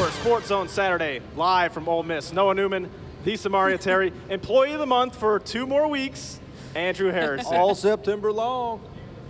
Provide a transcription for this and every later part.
hour Sports Zone Saturday, live from Ole Miss. Noah Newman, the Samaria Terry, Employee of the Month for 2 more weeks, Andrew Harrison. All September long.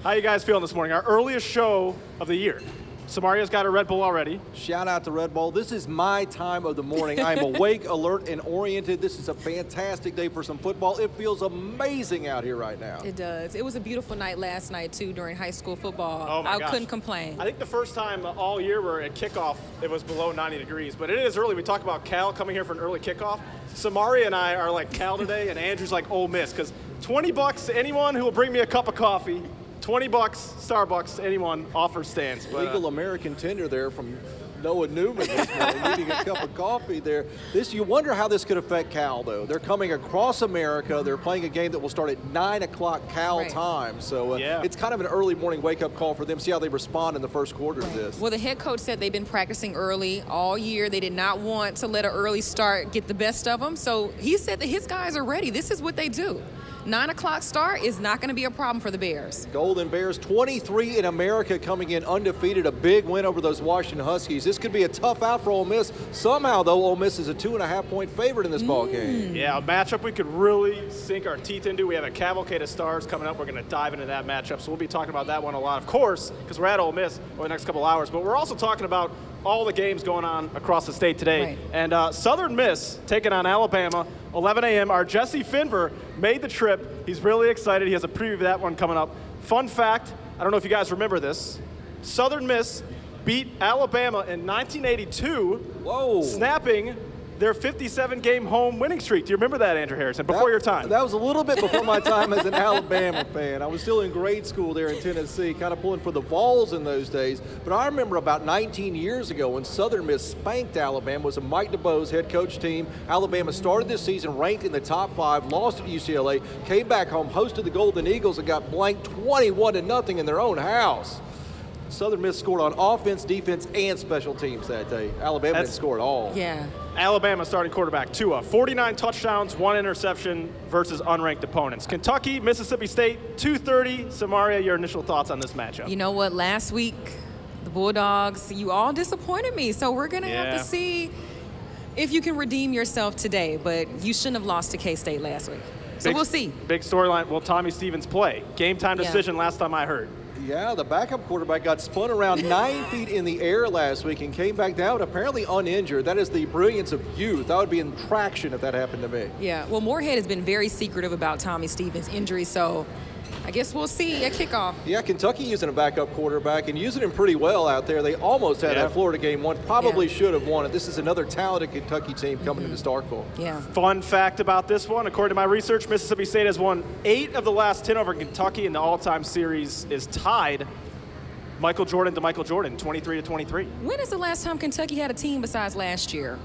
How you guys feeling this morning? Our earliest show of the year. Samaria's got a Red Bull already. Shout out to Red Bull. This is my time of the morning. I am awake, alert, and oriented. This is a fantastic day for some football. It feels amazing out here right now. It does. It was a beautiful night last night, too, during high school football. Oh my I gosh. couldn't complain. I think the first time all year we're at kickoff, it was below 90 degrees. But it is early. We talked about Cal coming here for an early kickoff. Samaria and I are like Cal today, and Andrew's like Ole Miss. Because $20 to anyone who will bring me a cup of coffee. $20 Starbucks, anyone offers stands. But, Legal American tender there from Noah Newman this morning, needing a cup of coffee there. You wonder how this could affect Cal, though. They're coming across America. They're playing a game that will start at 9 o'clock Cal time. So it's kind of an early morning wake-up call for them. See how they respond in the first quarter of this. Well, the head coach said they've been practicing early all year. They did not want to let an early start get the best of them. So he said that his guys are ready. This is what they do. 9 o'clock start is not going to be a problem for the Bears. Golden Bears, 23 in America, coming in undefeated. A big win over those Washington Huskies. This could be a tough out for Ole Miss. Somehow, though, Ole Miss is a 2.5-point favorite in this ball game. Yeah, a matchup we could really sink our teeth into. We have a cavalcade of stars coming up. We're going to dive into that matchup. So we'll be talking about that one a lot, of course, because we're at Ole Miss over the next couple hours. But we're also talking about all the games going on across the state today. Right. And Southern Miss taking on Alabama, 11 a.m. Our Jesse Finver made the trip. He's really excited. He has a preview of that one coming up. Fun fact, I don't know if you guys remember this. Southern Miss beat Alabama in 1982, snapping their 57-game home winning streak. Do you remember that, Andrew Harrison, before your time? That was a little bit before my time as an Alabama fan. I was still in grade school there in Tennessee, kind of pulling for the Vols in those days. But I remember about 19 years ago when Southern Miss spanked Alabama. It was a Mike DuBose head coach team. Alabama started this season ranked in the top 5, lost at UCLA, came back home, hosted the Golden Eagles, and got blanked 21-0 in their own house. Southern Miss scored on offense, defense, and special teams that day. Alabama didn't score at all. Yeah. Alabama starting quarterback Tua, 49 touchdowns, 1 interception versus unranked opponents. Kentucky, Mississippi State, 2:30. Samaria, your initial thoughts on this matchup? You know what? Last week, the Bulldogs, you all disappointed me. So we're going to have to see if you can redeem yourself today. But you shouldn't have lost to K-State last week. So we'll see. Big storyline. Will Tommy Stevens play? Game time decision last time I heard. Yeah, the backup quarterback got spun around 9 feet in the air last week and came back down apparently uninjured. That is the brilliance of youth. I would be in traction if that happened to me. Yeah, well, Moorhead has been very secretive about Tommy Stevens' injury, so I guess we'll see at kickoff. Yeah, Kentucky using a backup quarterback and using him pretty well out there. They almost had that Florida game won. Probably should have won it. This is another talented Kentucky team coming into Starkville. Yeah. Fun fact about this one, according to my research, Mississippi State has won 8 of the last 10 over Kentucky, and the all-time series is tied Michael Jordan to Michael Jordan, 23-23. When is the last time Kentucky had a team besides last year?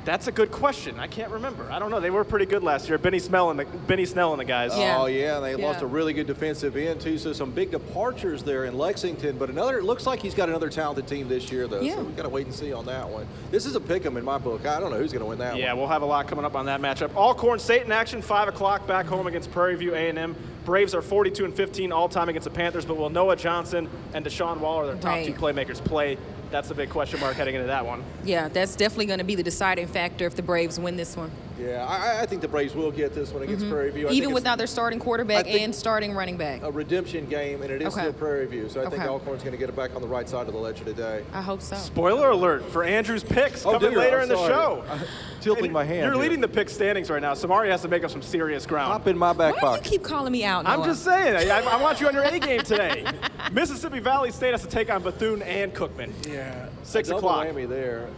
That's a good question. I can't remember. I don't know. They were pretty good last year. Benny Snell and the guys. Yeah. Oh, yeah, and they lost a really good defensive end, too. So some big departures there in Lexington. But it looks like he's got another talented team this year, though. Yeah. So we've got to wait and see on that one. This is a pick 'em in my book. I don't know who's going to win that one. Yeah, we'll have a lot coming up on that matchup. Alcorn State in action, 5 o'clock back home against Prairie View A&M. Braves are 42-15 all-time against the Panthers, but will Noah Johnson and Deshaun Waller, their top 2 playmakers, play? That's a big question mark heading into that one. Yeah, that's definitely going to be the deciding factor if the Braves win this one. Yeah, I think the Braves will get this one against Prairie View. Even without their starting quarterback and starting running back. A redemption game, and it is still Prairie View. So I think Alcorn's going to get it back on the right side of the ledger today. I hope so. Spoiler alert for Andrew's picks coming later in the show. Tilting my hand. You're leading the pick standings right now. Samaria has to make up some serious ground. Hop in my back pocket. Why do you keep calling me out, Noah? I'm just saying. I want you on your A game today. Mississippi Valley State has to take on Bethune and Cookman. Yeah. 6 o'clock. Whammy there.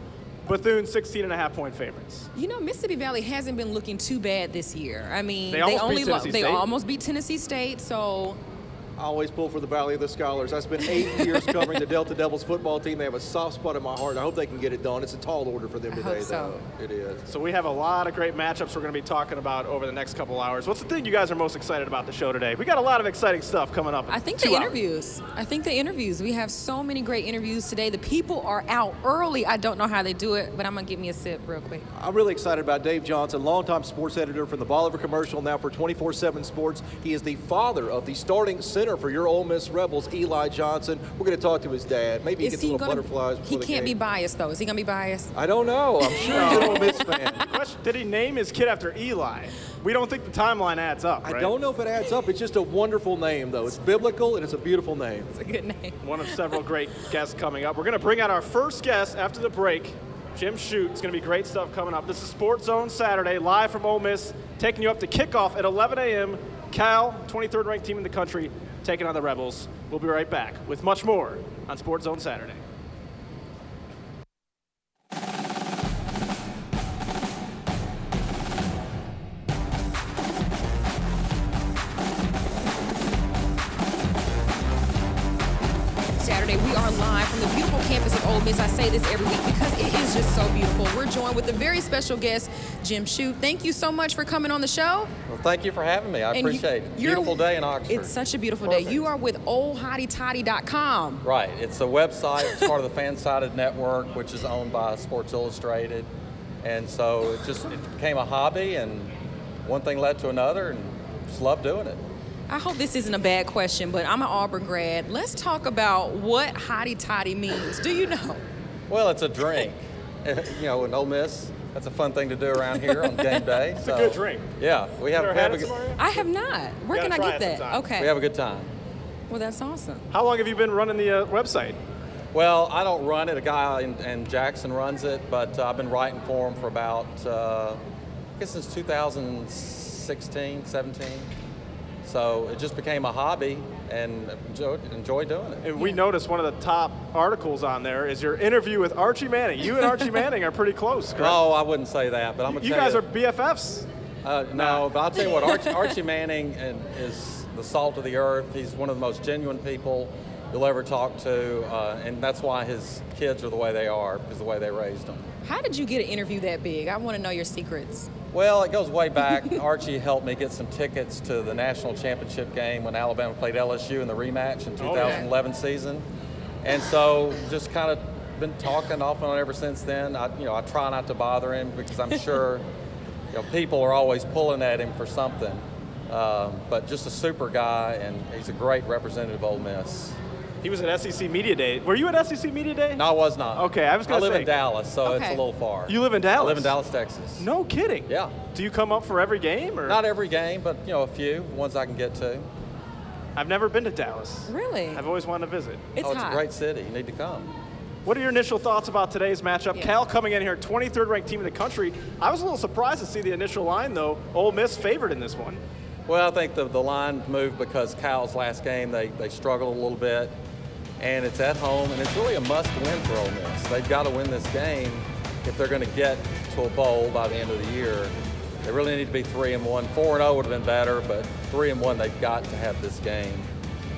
Bethune, 16.5-point favorites. You know, Mississippi Valley hasn't been looking too bad this year. I mean, they almost beat Tennessee State, so I always pull for the Valley of the Scholars. I spent 8 years covering the Delta Devils football team. They have a soft spot in my heart. I hope they can get it done. It's a tall order for them today, though. It is. So we have a lot of great matchups we're going to be talking about over the next couple hours. What's the thing you guys are most excited about the show today? We got a lot of exciting stuff coming up. I think the interviews. We have so many great interviews today. The people are out early. I don't know how they do it, but I'm going to give me a sip real quick. I'm really excited about Dave Johnson, longtime sports editor from the Bolivar Commercial, now for 24/7 Sports. He is the father of the starting center center for your Ole Miss Rebels, Eli Johnson. We're going to talk to his dad. Maybe he gets a little butterflies before He the can't be game. biased, though. Is he going to be biased? I don't know. I'm sure he's an Ole Miss fan. Question, did he name his kid after Eli? We don't think the timeline adds up, right? I don't know if it adds up. It's just a wonderful name, though. It's biblical, and it's a beautiful name. It's a good name. One of several great guests coming up. We're going to bring out our first guest after the break, Jim Shute. It's going to be great stuff coming up. This is Sports Zone Saturday, live from Ole Miss, taking you up to kickoff at 11 a.m. Cal, 23rd ranked team in the country, taking on the Rebels. We'll be right back with much more on Sports Zone Saturday. Saturday, we are live from the beautiful campus of Ole Miss. I say this every week because it is just so beautiful. We're joined with a very special guest, Jim Shute. Thank you so much for coming on the show. Well, thank you for having me. I And appreciate it. you're- Beautiful day in Oxford. It's such a beautiful day. Perfect. You are with oldhottitoddy.com. Right. It's a website. It's part of the Fansided Network, which is owned by Sports Illustrated. And so it became a hobby, and one thing led to another, and just love doing it. I hope this isn't a bad question, but I'm an Auburn grad. Let's talk about what hottie toddy means. Do you know? Well, it's a drink. In Ole Miss, that's a fun thing to do around here on game day. It's a good drink. Yeah, we have, Never we had have, it, a, good- Samaria? I have not. Where Gotta can I try get it that? sometime. Okay. we have a good time. Well, that's awesome. How long have you been running the website? Well, I don't run it. A guy in Jackson runs it, but I've been writing for him for about, I guess since 2016, 17. So it just became a hobby, and enjoy doing it. And we noticed one of the top articles on there is your interview with Archie Manning. You and Archie Manning are pretty close, correct? Oh, I wouldn't say that, but I'm going to You tell guys you. are BFFs. No, but I'll tell you what, Archie Manning is the salt of the earth. He's one of the most genuine people you'll ever talk to, and that's why his kids are the way they are, because of the way they raised them. How did you get an interview that big? I want to know your secrets. Well, it goes way back. Archie helped me get some tickets to the national championship game when Alabama played LSU in the rematch in 2011 season. And so just kind of been talking off and on ever since then. I try not to bother him because I'm sure people are always pulling at him for something. But just a super guy, and he's a great representative of Ole Miss. He was at SEC Media Day. Were you at SEC Media Day? No, I was not. Okay, I was gonna live say- in Dallas, so it's a Okay. little far. You live in Dallas? I live in Dallas, Texas. No kidding. Yeah. Do you come up for every game? Or? Not every game, but a few ones I can get to. I've never been to Dallas. Really? I've always wanted to visit. It's It's hot. a great city. You need to come. What are your initial thoughts about today's matchup? Yeah. Cal coming in here, 23rd ranked team in the country. I was a little surprised to see the initial line, though. Ole Miss favored in this one. Well, I think the line moved because Cal's last game, they struggled a little bit. And it's at home, and it's really a must-win for Ole Miss. They've got to win this game if they're going to get to a bowl by the end of the year. They really need to be 3-1. 4-0 would have been better, but 3-1, they've got to have this game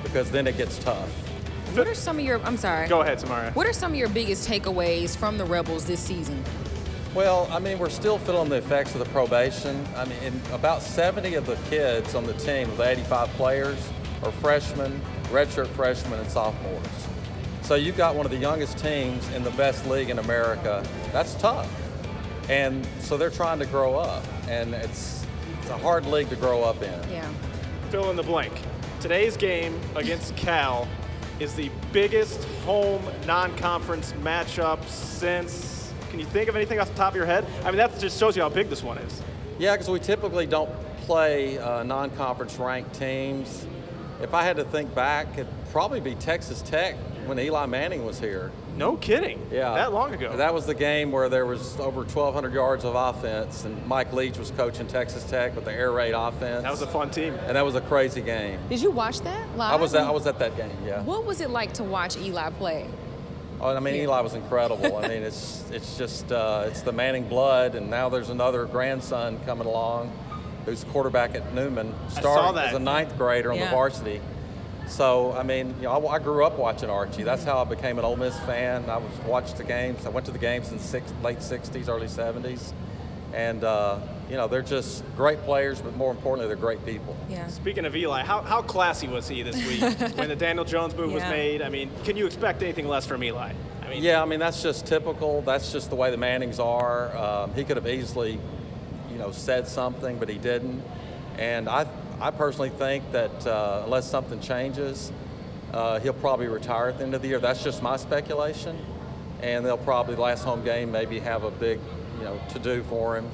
because then it gets tough. What are some of your, I'm sorry. Go ahead, Samaria. What are some of your biggest takeaways from the Rebels this season? Well, we're still feeling the effects of the probation. About 70 of the kids on the team, the 85 players, are freshmen, redshirt freshmen, and sophomores. So you've got one of the youngest teams in the best league in America. That's tough. And so they're trying to grow up, and it's a hard league to grow up in. Yeah. Fill in the blank. Today's game against Cal is the biggest home non-conference matchup since, can you think of anything off the top of your head? That just shows you how big this one is. Yeah, because we typically don't play non-conference ranked teams. If I had to think back, it'd probably be Texas Tech when Eli Manning was here. No kidding. Yeah. That long ago. That was the game where there was over 1,200 yards of offense, and Mike Leach was coaching Texas Tech with the air raid offense. That was a fun team. And that was a crazy game. Did you watch that live? I was at that game, yeah. What was it like to watch Eli play? Oh, Eli was incredible. It's just it's the Manning blood, and now there's another grandson coming along who's quarterback at Newman, saw starting that. as a ninth grader on the Yeah. varsity. So, I grew up watching Archie. That's how I became an Ole Miss fan. I watched the games. I went to the games in the late 60s, early 70s. And, they're just great players, but more importantly, they're great people. Yeah. Speaking of Eli, how classy was he this week when the Daniel Jones move was Yeah. made? Can you expect anything less from Eli? That's just typical. That's just the way the Mannings are. He could have easily, said something, but he didn't. And I personally think that unless something changes, he'll probably retire at the end of the year. That's just my speculation. And they'll probably, last home game, maybe have a big, to-do for him.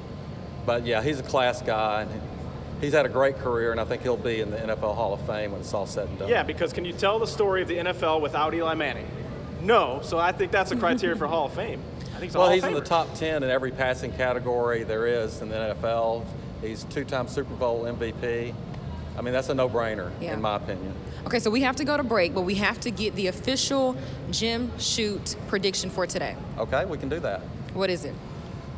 But yeah, he's a class guy. And he's had a great career, and I think he'll be in the NFL Hall of Fame when it's all said and done. Yeah, because can you tell the story of the NFL without Eli Manning? No, so I think that's a criteria for Hall of Fame. I think he's a Hall of He's in the Famer. top 10 in every passing category there is in the NFL. He's two-time Super Bowl MVP. I mean, that's a no-brainer, Yeah. in my opinion. Okay, so we have to go to break, but we have to get the official Jim Shoot prediction for today. Okay, we can do that. What is it?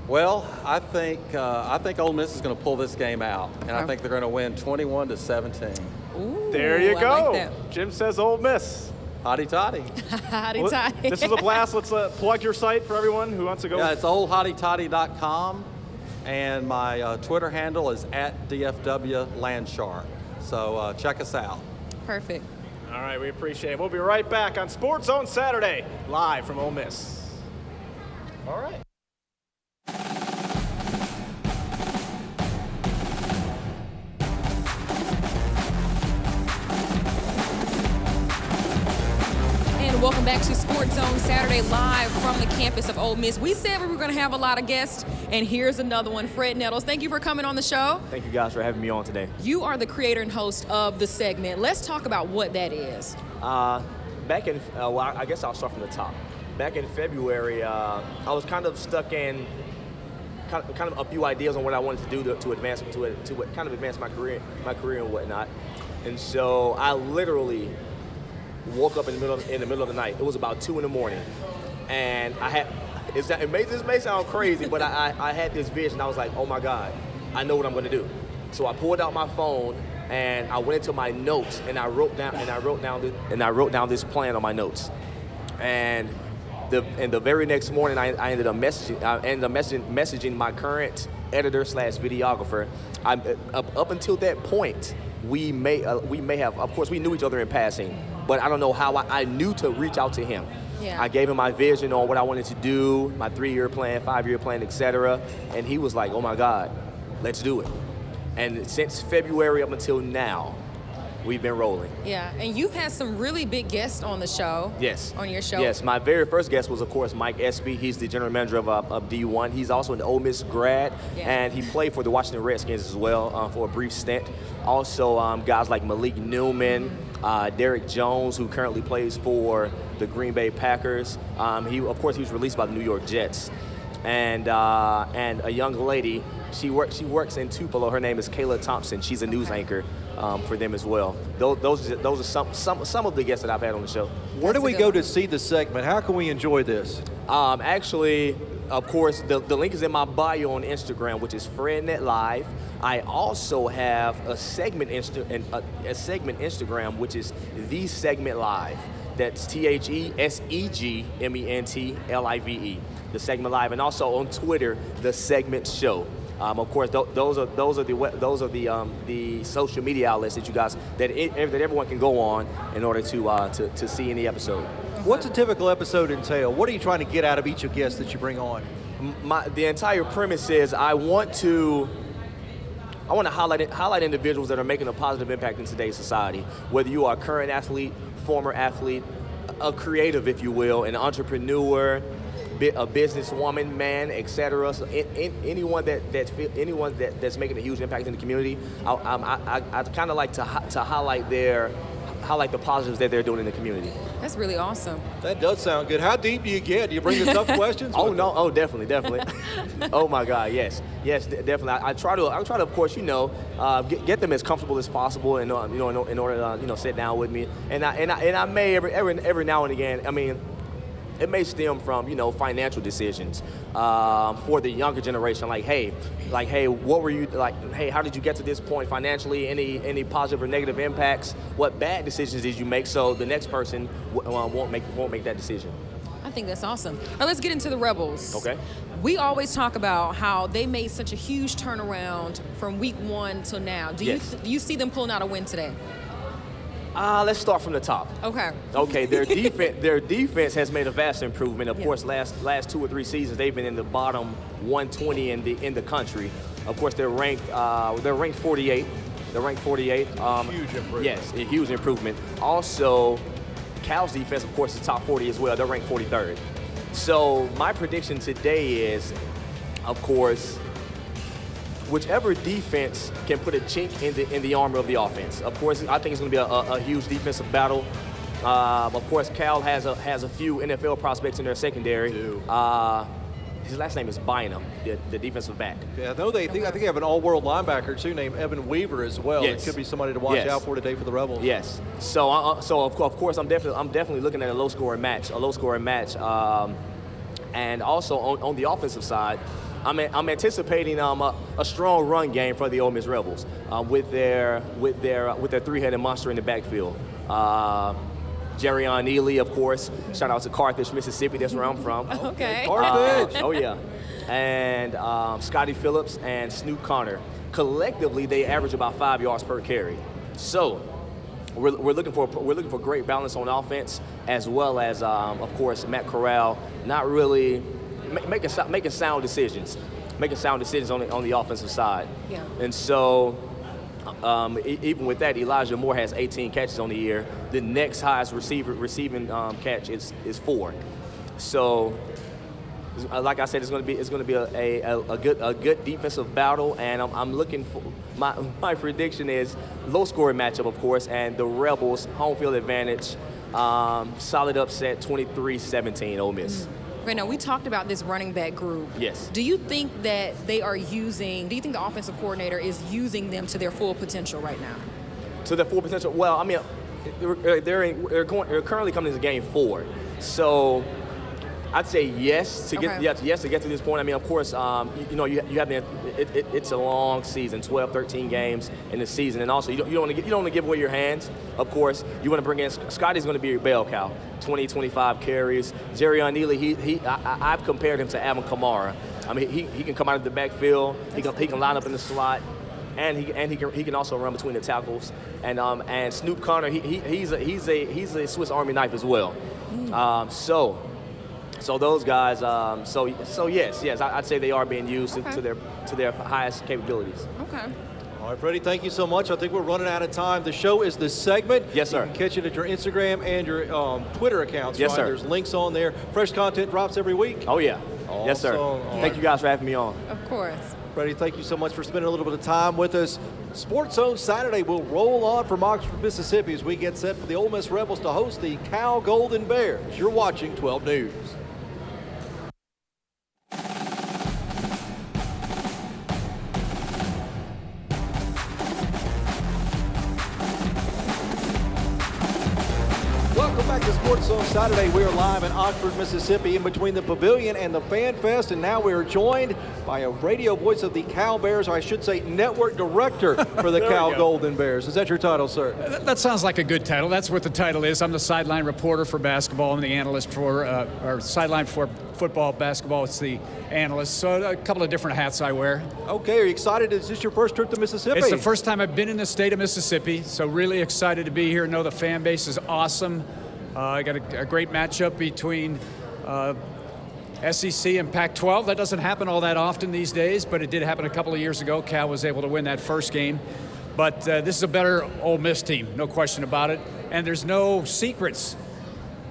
Well, I think Ole Miss is going to pull this game out, and I Okay. think they're going to win 21-17. Ooh, There you I go. like that. Jim says Ole Miss. Hotty toddy. Howdy Well, tidy. this was a blast. Let's plug your site for everyone who wants to go. Yeah, it's oldhottytoddy.com, and my Twitter handle is @DFWLandshark. So check us out. Perfect. All right, we appreciate it. We'll be right back on Sports Zone Saturday, live from Ole Miss. All right. And welcome back to Sports Zone Saturday, live from the campus of Ole Miss. We said we were going to have a lot of guests, and here's another one, Fred Nettles. Thank you for coming on the show. Thank you guys for having me on today. You are the creator and host of the segment. Let's talk about what that is. Back in, I guess I'll start from the top. Back in February, I was kind of stuck in kind of a few ideas on what I wanted to do to advance my career and whatnot. And so I literally woke up in the middle of the night. It was about 2 a.m, and I had. This may sound crazy, but I had this vision. I was like, oh my God, I know what I'm going to do. So I pulled out my phone and I went into my notes and I wrote down this plan on my notes. And the very next morning, I ended up messaging my current editor / videographer. Up until that point, we may have, of course, we knew each other in passing, but I don't know how I knew to reach out to him. Yeah. I gave him my vision on what I wanted to do, my 3-year plan, 5-year plan, etc. And he was like, oh my God, let's do it. And since February up until now, we've been rolling. Yeah, and you've had some really big guests on the show. Yes. On your show. Yes, my very first guest was, of course, Mike Espy. He's the general manager of D1. He's also an Ole Miss grad, Yeah. and he played for the Washington Redskins as well for a brief stint. Also, guys like Malik Newman, Derek Jones, who currently plays for the Green Bay Packers. He was released by the New York Jets. And a young lady, she works in Tupelo. Her name is Kayla Thompson. She's a news anchor for them as well. Those are some of the guests that I've had on the show. Where do That's a we good go one. to see the segment? How can we enjoy this? Actually, of course, the link is in my bio on Instagram, which is FredNet Live. I also have a segment Instagram, which is The Segment Live. That's TheSegmentLive. The Segment Live, and also on Twitter, The Segment Show. Of course, those are the social media outlets that you guys that everyone can go on in order to see any episode. What's a typical episode entail? What are you trying to get out of each of guests that you bring on? The entire premise is I want to highlight individuals that are making a positive impact in today's society. Whether you are a current athlete, former athlete, a creative, if you will, an entrepreneur, a businesswoman, man, etc. So anyone that's making a huge impact in the community, I kind of like to highlight the positives that they're doing in the community. That's really awesome. That does sound good. How deep do you get? Do you bring the tough questions? Oh no! Oh, definitely. Oh my God! Yes, definitely. I try to, of course, get them as comfortable as possible, and in order to sit down with me. And I may every now and again. I mean, it may stem from financial decisions for the younger generation. Like, hey, what were you like? Hey, how did you get to this point financially? Any positive or negative impacts? What bad decisions did you make? So the next person won't make that decision. I think that's awesome. Now let's get into the Rebels. Okay. We always talk about how they made such a huge turnaround from week 1 till now. Do you see them pulling out a win today? Let's start from the top. Okay. Okay, their defense has made a vast improvement. Of course, last 2 or 3 seasons they've been in the bottom 120 in the country. Of course, they're ranked 48 They're ranked 48. Huge improvement. Yes, a huge improvement. Also, Cal's defense, of course, is top 40 as well. They're ranked 43rd. So my prediction today is, of course, whichever defense can put a chink in the armor of the offense. Of course, I think it's going to be a huge defensive battle. Of course, Cal has a few NFL prospects in their secondary. His last name is Bynum, the defensive back. Yeah, I think they have an all-world linebacker too named Evan Weaver as well. Yes. It could be somebody to watch out for today for the Rebels. Yes. So of course I'm definitely looking at a low-scoring match. And also on the offensive side, I'm anticipating a strong run game for the Ole Miss Rebels with their three-headed monster in the backfield. Jerrion Neely, of course. Shout out to Carthage, Mississippi. That's where I'm from. Okay. Carthage. Oh yeah. And Scotty Phillips and Snoop Connor. Collectively, they average about 5 yards per carry. So we're looking for great balance on offense, as well as of course Matt Corral not really making sound decisions on the offensive side. Yeah. And so. Even with that, Elijah Moore has 18 catches on the year. The next highest receiving catch is 4. So, like I said, it's going to be a good defensive battle, and I'm looking for my prediction is low scoring matchup, of course, and the Rebels home field advantage, solid upset, 23-17 Ole Miss. Okay, now we talked about this running back group. Yes. Do you think that do you think the offensive coordinator is using them to their full potential right now? To their full potential? Well, I mean, they're currently coming into game 4. So I'd say yes to get to this point. I mean, of course, you have it's a long season, 12, 13 games in the season, and also you don't want to give away your hands. Of course, you want to bring in Scotty's going to be your bell cow, 20, 25 carries. Jerrion Neely, I've compared him to Alvin Kamara. I mean, he can come out of the backfield. He can line up in the slot. And he can also run between the tackles. And Snoop Connor, he's a Swiss Army knife as well. So those guys, yes, I'd say they are being used to their highest capabilities. Okay. All right, Freddie, thank you so much. I think we're running out of time. The show is the segment. Yes, sir. You can catch it at your Instagram and your Twitter accounts. Yes, right? sir. There's links on there. Fresh content drops every week. Oh, yeah. Yes, sir. Awesome. Thank you guys for having me on. Of course. Freddie, thank you so much for spending a little bit of time with us. Sports Zone Saturday will roll on from Oxford, Mississippi as we get set for the Ole Miss Rebels to host the Cal Golden Bears. You're watching 12 News. Welcome back to Sports Zone Saturday. We are live in Oxford, Mississippi, in between the Pavilion and the Fan Fest, and now we are joined by a radio voice of the Cal Bears, or I should say network director for the Cal Golden Bears. Is that your title, sir? That sounds like a good title. That's what the title is. I'm the sideline reporter for basketball. I'm the analyst for, or sideline for football, basketball. It's the analyst. So a couple of different hats I wear. Okay, are you excited? Is this your first trip to Mississippi? It's the first time I've been in the state of Mississippi, so really excited to be here. Know the fan base is awesome. I got a great matchup between SEC and Pac-12. That doesn't happen all that often these days, but it did happen a couple of years ago. Cal was able to win that first game. But this is a better Ole Miss team, no question about it. And there's no secrets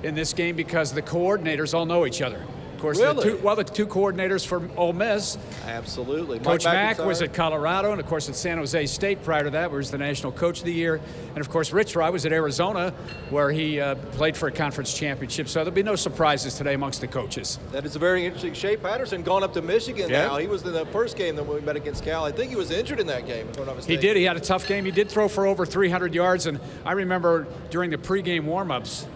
in this game because the coordinators all know each other. Of course, Really? the two coordinators for Ole Miss, Absolutely. Coach Mike Mack McIntyre. was at Colorado, and of course at San Jose State prior to that, where he was the National Coach of the Year. And of course, Rich Rod was at Arizona, where he played for a conference championship. So there'll be no surprises today amongst the coaches. That is a very interesting. Shea Patterson gone up to Michigan Yeah. now. He was in the first game that we met against Cal. I think he was injured in that game, if I'm not He mistaken. did. He had a tough game. He did throw for over 300 yards. And I remember during the pregame warm-ups,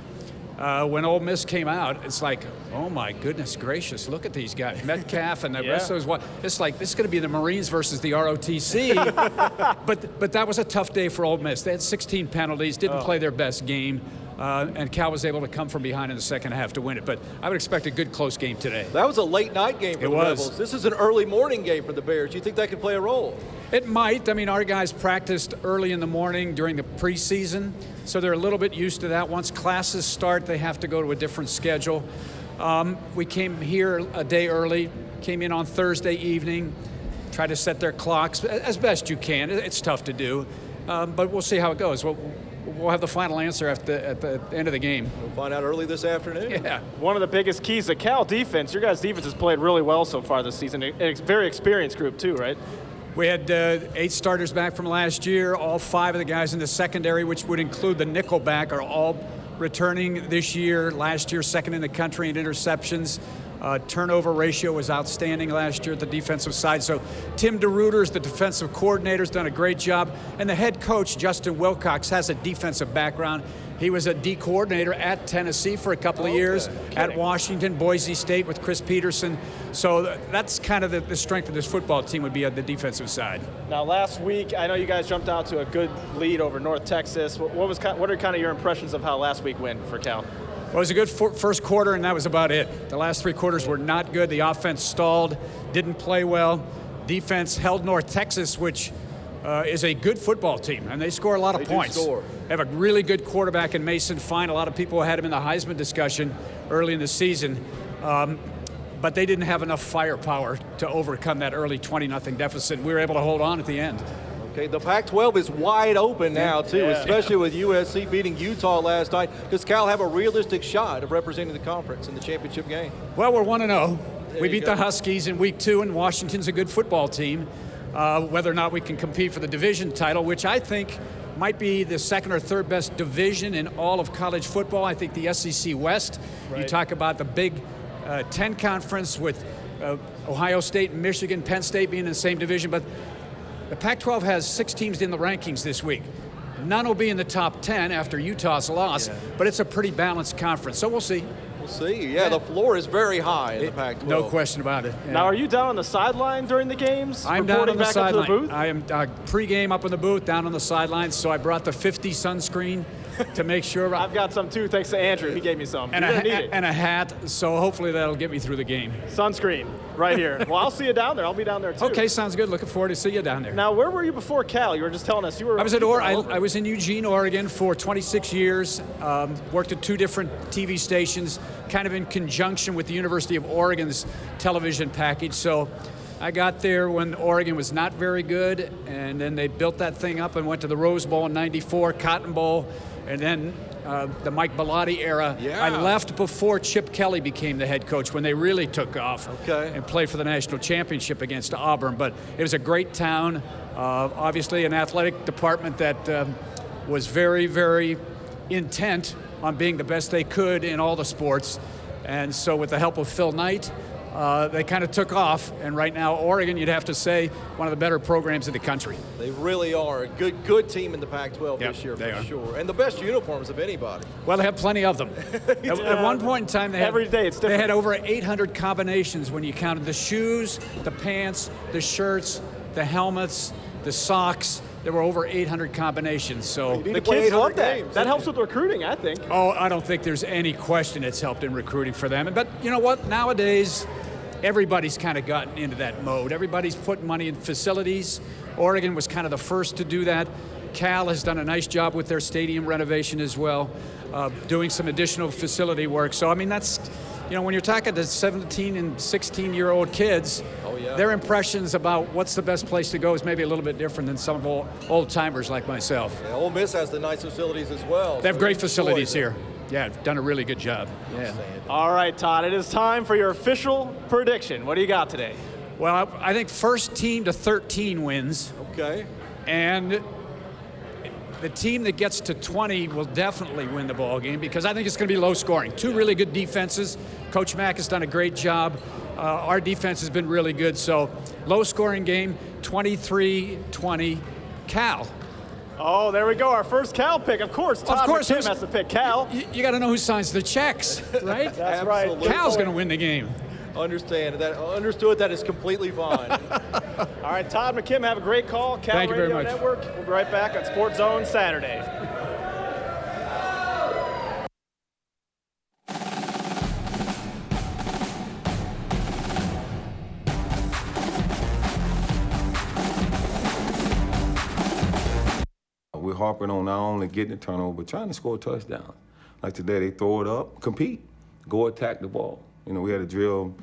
when Ole Miss came out, it's like, oh my goodness gracious, look at these guys. Metcalf and the rest of those. It's like, this is going to be the Marines versus the ROTC. but that was a tough day for Ole Miss. They had 16 penalties, didn't play their best game. And Cal was able to come from behind in the second half to win it. But I would expect a good close game today. That was a late night game for It the was. Rebels. This is an early morning game for the Bears. Do you think that could play a role? It might. I mean, our guys practiced early in the morning during the preseason, so they're a little bit used to that. Once classes start, they have to go to a different schedule. We came here a day early, came in on Thursday evening, tried to set their clocks as best you can. It's tough to do. but we'll see how it goes. We'll have the final answer at the end of the game. We'll find out early this afternoon. Yeah. One of the biggest keys to Cal defense, your guys' defense has played really well so far this season. A very experienced group too, right? We had 8 starters back from last year. All 5 of the guys in the secondary, which would include the nickelback, are all returning this year. Last year, second in the country in interceptions. Turnover ratio was outstanding last year at the defensive side. So Tim DeRuyter, the defensive coordinator, has done a great job. And the head coach, Justin Wilcox, has a defensive background. He was a D coordinator at Tennessee for a couple of years, at Washington, Boise State with Chris Peterson. So that's kind of the strength of this football team would be on the defensive side. Now, last week, I know you guys jumped out to a good lead over North Texas. What are kind of your impressions of how last week went for Cal? Well, it was a good first quarter, and that was about it. The last 3 quarters were not good. The offense stalled, didn't play well. Defense held North Texas, which is a good football team, and they score a lot of points. They have a really good quarterback in Mason Fine. A lot of people had him in the Heisman discussion early in the season, but they didn't have enough firepower to overcome that early 20-0 deficit. We were able to hold on at the end. Okay, the Pac-12 is wide open now, too, especially with USC beating Utah last night. Does Cal have a realistic shot of representing the conference in the championship game? Well, we're 1-0. We you beat go. the Huskies in week 2, and Washington's a good football team. Whether or not we can compete for the division title, which I think might be the 2nd or 3rd best division in all of college football. I think the SEC West. You talk about the Big 10 conference with Ohio State and Michigan, Penn State being in the same division, but the Pac-12 has 6 teams in the rankings this week. None will be in the top 10 after Utah's loss, but it's a pretty balanced conference, so we'll see. We'll see. Yeah, the floor is very high in the Pac-12. No question about it. Yeah. Now, are you down on the sideline during the games? I'm down on the back up to the sideline. booth? I am pre-game up in the booth, down on the sidelines, so I brought the 50 sunscreen to make sure. I've got some too, thanks to Andrew. He gave me some. and, You're gonna need it. and a hat, so hopefully that'll get me through the game. Sunscreen, right here. Well, I'll see you down there. I'll be down there too. Okay, sounds good. Looking forward to see you down there. Now, where were you before Cal? You were just telling us you were. I was at you were I all over. was in Eugene, Oregon for 26 years. Worked at 2 different TV stations, kind of in conjunction with the University of Oregon's television package. So I got there when Oregon was not very good, and then they built that thing up and went to the Rose Bowl in '94, Cotton Bowl, and then the Mike Bellotti era. Yeah. I left before Chip Kelly became the head coach when they really took off and played for the national championship against Auburn. But it was a great town, obviously an athletic department that was very, very intent on being the best they could in all the sports. And so with the help of Phil Knight, they kind of took off. And right now, Oregon, you'd have to say, one of the better programs in the country. They really are a good team in the Pac-12 this year, they for are. sure. And the best uniforms of anybody. Well, they have plenty of them. At one point in time, Every day it's they different. had over 800 combinations when you counted the shoes, the pants, the shirts, the helmets, the socks. There were over 800 combinations. So, need The to play kids 800 love that. games. That helps with recruiting, I think. oh, I don't think there's any question it's helped in recruiting for them. But you know what? Nowadays, everybody's kind of gotten into that mode. Everybody's putting money in facilities. Oregon was kind of the first to do that. Cal has done a nice job with their stadium renovation as well, doing some additional facility work. So, I mean, that's, you know, when you're talking to 17 and 16-year-old kids, their impressions about what's the best place to go is maybe a little bit different than some old-timers like myself. Yeah, Ole Miss has the nice facilities as well. They have so great enjoy facilities them. here. Yeah, done a really good job. Yeah. All right, Todd, it is time for your official prediction. What do you got today? Well, I think first team to 13 wins. Okay. And the team that gets to 20 will definitely win the ball game because I think it's going to be low scoring. 2 really good defenses. Coach Mack has done a great job. Our defense has been really good. So low scoring game, 23-20 Cal. Oh, there we go. Our first Cal pick. Of course, Todd McKim who's- has to pick Cal. You got to know who signs the checks, right? That's right. Absolutely. Cal's going to win the game. Understood that is completely fine. All right, Todd McKim, have a great call. Cal Thank you very Radio much. Network. We'll be right back on Sports Zone Saturday. We're harping on not only getting the turnover, but trying to score a touchdown. Like today, they throw it up, compete, go attack the ball. You know, we had a drill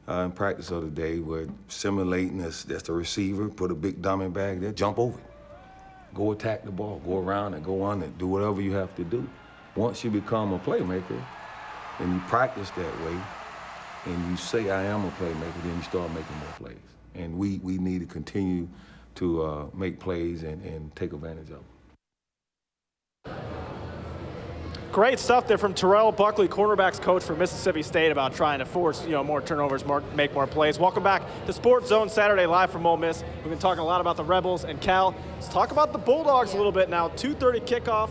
in practice the other day where simulating that's the receiver, put a big dummy bag there, jump over it. Go attack the ball. Go around it. Go on it. Do whatever you have to do. Once you become a playmaker and you practice that way and you say, I am a playmaker, then you start making more plays. And we need to continue to make plays and take advantage of them. Great stuff there from Terrell Buckley, cornerbacks coach for Mississippi State, about trying to force more turnovers, make more plays. Welcome back to Sports Zone Saturday live from Ole Miss. We've been talking a lot about the Rebels and Cal. Let's talk about the Bulldogs a little bit now. 2:30 kickoff,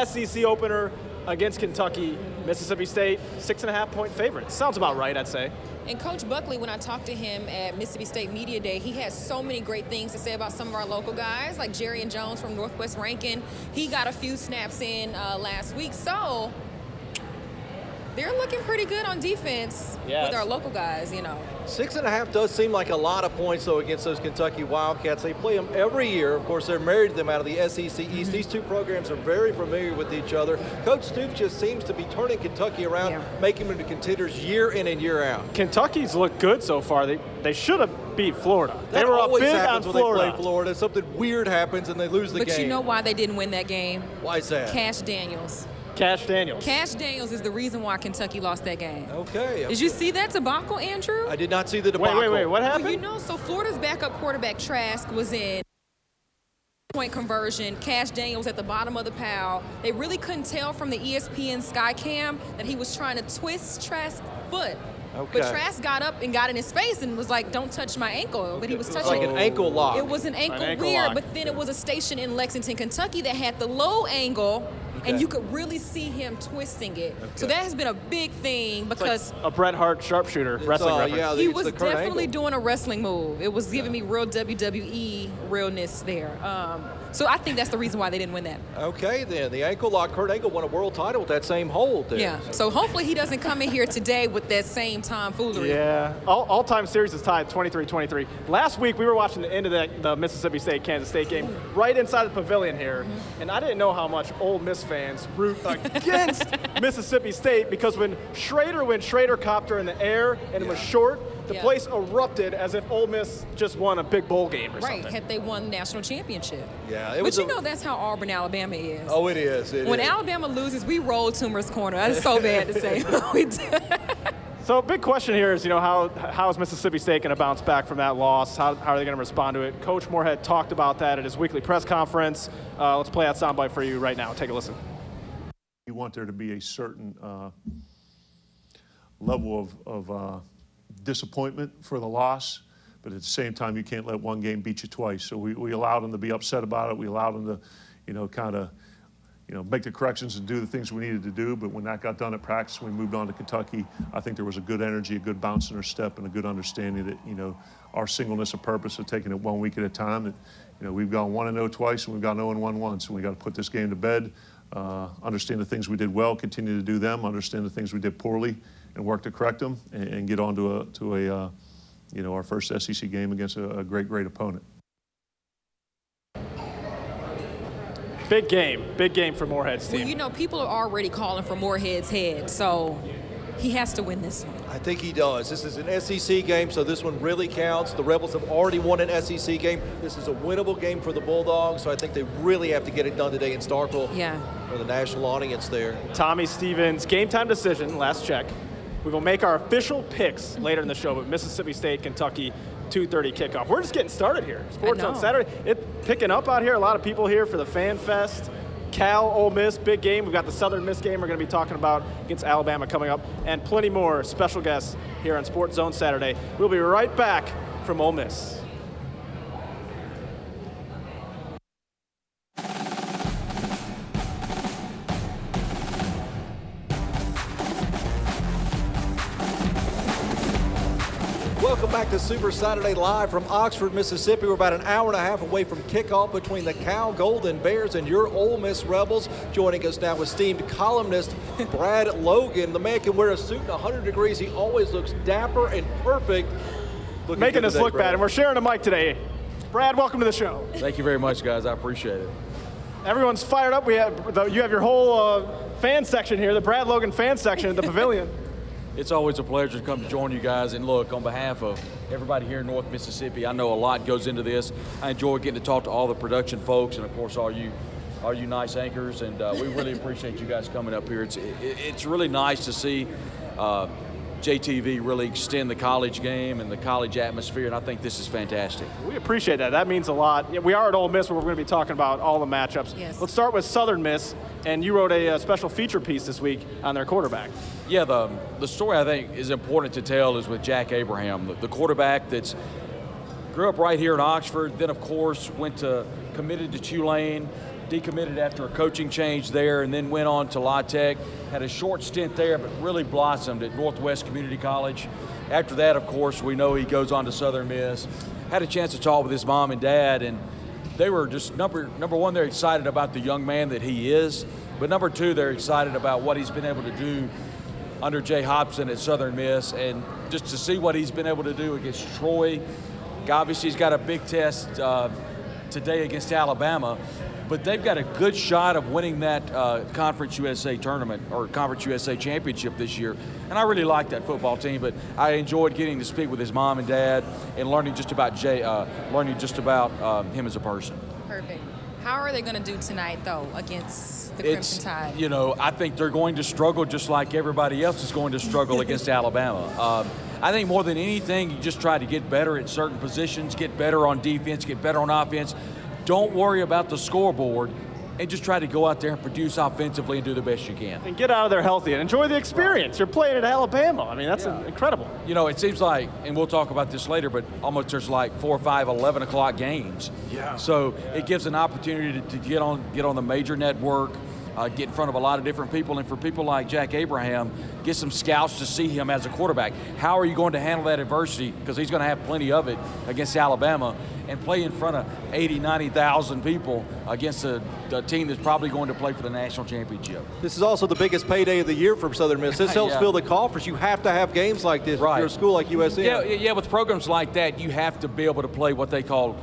SEC opener against Kentucky. Mississippi State, 6.5-point favorite. Sounds about right, I'd say. And Coach Buckley, when I talked to him at Mississippi State Media Day, he had so many great things to say about some of our local guys, like Jerry and Jones from Northwest Rankin. He got a few snaps in last week, so they're looking pretty good on defense with our local guys, 6.5 does seem like a lot of points, though, against those Kentucky Wildcats. They play them every year. Of course, they're married to them out of the SEC East. These two programs are very familiar with each other. Coach Stoops just seems to be turning Kentucky around, making them into contenders year in and year out. Kentucky's looked good so far. They should have beat Florida. They were up always big happens on when Florida. they play Florida. Something weird happens and they lose the game. But you know why they didn't win that game? Why is that? Cash Daniels. Cash Daniels. Cash Daniels is the reason why Kentucky lost that game. Okay. Did you see that debacle, Andrew? I did not see the debacle. Wait. What happened? Well, so Florida's backup quarterback Trask was in point conversion. Cash Daniels at the bottom of the pile. They really couldn't tell from the ESPN Skycam that he was trying to twist Trask's foot. Okay. But Trask got up and got in his face and was like, don't touch my ankle. But he was touching Like an ankle lock. It was an ankle ankle weird, lock. but then it was a station in Lexington, Kentucky that had the low angle, and you could really see him twisting it. So that has been a big thing because A Bret Hart sharpshooter wrestling reference. yeah, he it's was the Kurt definitely Angle. doing a wrestling move. It was giving me real WWE realness there. So I think that's the reason why they didn't win that. Okay, then. The ankle lock. Kurt Angle won a world title with that same hold there. Yeah. So hopefully he doesn't come in here today with that same tomfoolery. Yeah, all-time series is tied 23-23. Last week, we were watching the end of the Mississippi State-Kansas State game right inside the pavilion here, and I didn't know how much Ole Miss fans root against Mississippi State, because when Schrader copped her in the air and it was short, the place erupted as if Ole Miss just won a big bowl game or Right, something. had they won the national championship. Yeah, But you know that's how Auburn, Alabama is. Oh, it is. When Alabama loses, we roll Toomer's corner. That's so bad to say. We do. So big question here is, how is Mississippi State going to bounce back from that loss? How are they going to respond to it? Coach Moorhead talked about that at his weekly press conference. Let's play that soundbite for you right now. Take a listen. You want there to be a certain level of disappointment for the loss, but at the same time, you can't let one game beat you twice. So we allowed them to be upset about it. We allowed them to, make the corrections and do the things we needed to do. But when that got done at practice, we moved on to Kentucky. I think there was a good energy, a good bounce in our step, and a good understanding that, our singleness of purpose of taking it 1 week at a time. That, we've gone 1-0 twice, and we've gone 0-1 once. So we got to put this game to bed, understand the things we did well, continue to do them, understand the things we did poorly, and work to correct them, and get on to our first SEC game against a great opponent. Big game for Moorhead's team. Well, people are already calling for Moorhead's head, so he has to win this one. I think he does. This is an SEC game, so this one really counts. The Rebels have already won an SEC game. This is a winnable game for the Bulldogs, so I think they really have to get it done today in Starkville for the national audience there. Tommy Stevens, game time decision, last check. We will make our official picks later in the show, but Mississippi State, Kentucky, 2:30 kickoff. We're just getting started here. Sports on Saturday. It's picking up out here. A lot of people here for the Fan Fest. Cal, Ole Miss, big game. We've got the Southern Miss game we're going to be talking about against Alabama coming up, and plenty more special guests here on Sports Zone Saturday. We'll be right back from Ole Miss. Welcome back to Super Saturday Live from Oxford, Mississippi. We're about an hour and a half away from kickoff between the Cal Golden Bears and your Ole Miss Rebels. Joining us now, esteemed columnist Brad Logan. The man can wear a suit in 100 degrees. He always looks dapper and perfect. Making us look bad, and we're sharing a mic today. Brad, welcome to the show. Thank you very much, guys. I appreciate it. Everyone's fired up. You have your whole fan section here, the Brad Logan fan section at the pavilion. It's always a pleasure to come to join you guys. And look, on behalf of everybody here in North Mississippi, I know a lot goes into this. I enjoy getting to talk to all the production folks and, of course, all you nice anchors. And we really appreciate you guys coming up here. It's really nice to see JTV really extend the college game and the college atmosphere, and I think this is fantastic. We appreciate that. That means a lot. Yeah, we are at Ole Miss, where we're going to be talking about all the matchups. Yes. Let's start with Southern Miss, and you wrote a special feature piece this week on their quarterback. Yeah, the story I think is important to tell is with Jack Abraham, the quarterback that's grew up right here in Oxford, then of course committed to Tulane, decommitted after a coaching change there, and then went on to La Tech, had a short stint there, but really blossomed at Northwest Community College. After that, of course, we know he goes on to Southern Miss. Had a chance to talk with his mom and dad, and they were just, number one, they're excited about the young man that he is, but number two, they're excited about what he's been able to do under Jay Hobson at Southern Miss, and just to see what he's been able to do against Troy. Obviously, he's got a big test today against Alabama, but they've got a good shot of winning that Conference USA tournament or Conference USA championship this year. And I really like that football team, but I enjoyed getting to speak with his mom and dad and learning just about him as a person. Perfect. How are they going to do tonight, though, against the Crimson Tide? You know, I think they're going to struggle just like everybody else is going to struggle against Alabama. I think more than anything, you just try to get better at certain positions, get better on defense, get better on offense. Don't worry about the scoreboard, and just try to go out there and produce offensively and do the best you can. And get out of there healthy and enjoy the experience. You're playing at Alabama. I mean, that's incredible. You know, it seems like, and we'll talk about this later, but almost there's like 4 or 5, 11 o'clock games. Yeah. So it gives an opportunity to get on the major network, get in front of a lot of different people, and for people like Jack Abraham, get some scouts to see him as a quarterback. How are you going to handle that adversity? Because he's going to have plenty of it against Alabama, and play in front of 80, 90,000 people against a team that's probably going to play for the national championship. This is also the biggest payday of the year for Southern Miss. This helps Yeah. fill the coffers. You have to have games like this Right. if you're a school like USM. Yeah, with programs like that, you have to be able to play what they call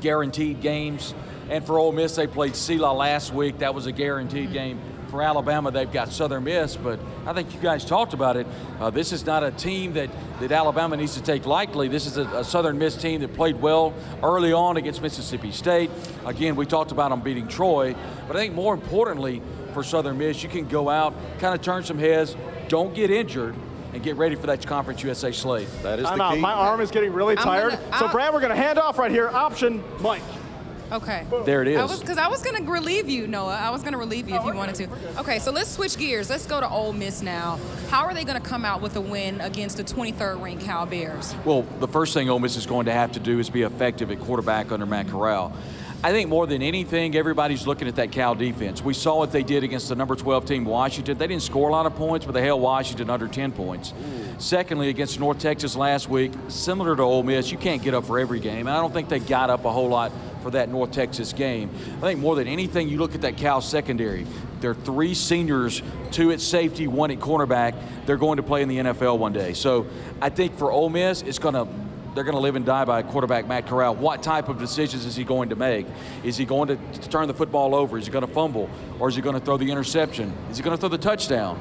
guaranteed games. And for Ole Miss, they played Sela last week. That was a guaranteed game. For Alabama, they've got Southern Miss, but I think you guys talked about it. This is not a team that Alabama needs to take lightly. This is a Southern Miss team that played well early on against Mississippi State. Again, we talked about them beating Troy, but I think more importantly for Southern Miss, you can go out, kind of turn some heads, don't get injured, and get ready for that Conference USA slate. That is I'm the out. key. My arm is getting really tired. So, Brad, we're going to hand off right here. Option, Mike. Okay. There it is. Because I was going to relieve you, Noah. I was going to relieve you if you wanted to. Okay, so let's switch gears. Let's go to Ole Miss now. How are they going to come out with a win against the 23rd ranked Cal Bears? Well, the first thing Ole Miss is going to have to do is be effective at quarterback under Matt Corral. I think more than anything, everybody's looking at that Cal defense. We saw what they did against the number 12 team, Washington. They didn't score a lot of points, but they held Washington under 10 points. Secondly, against North Texas last week, similar to Ole Miss, you can't get up for every game. And I don't think they got up a whole lot for that North Texas game. I think more than anything, you look at that Cal secondary. There are 3 seniors, 2 at safety, 1 at cornerback. They're going to play in the NFL one day. So I think for Ole Miss, they're going to live and die by quarterback Matt Corral. What type of decisions is he going to make? Is he going to turn the football over? Is he going to fumble? Or is he going to throw the interception? Is he going to throw the touchdown?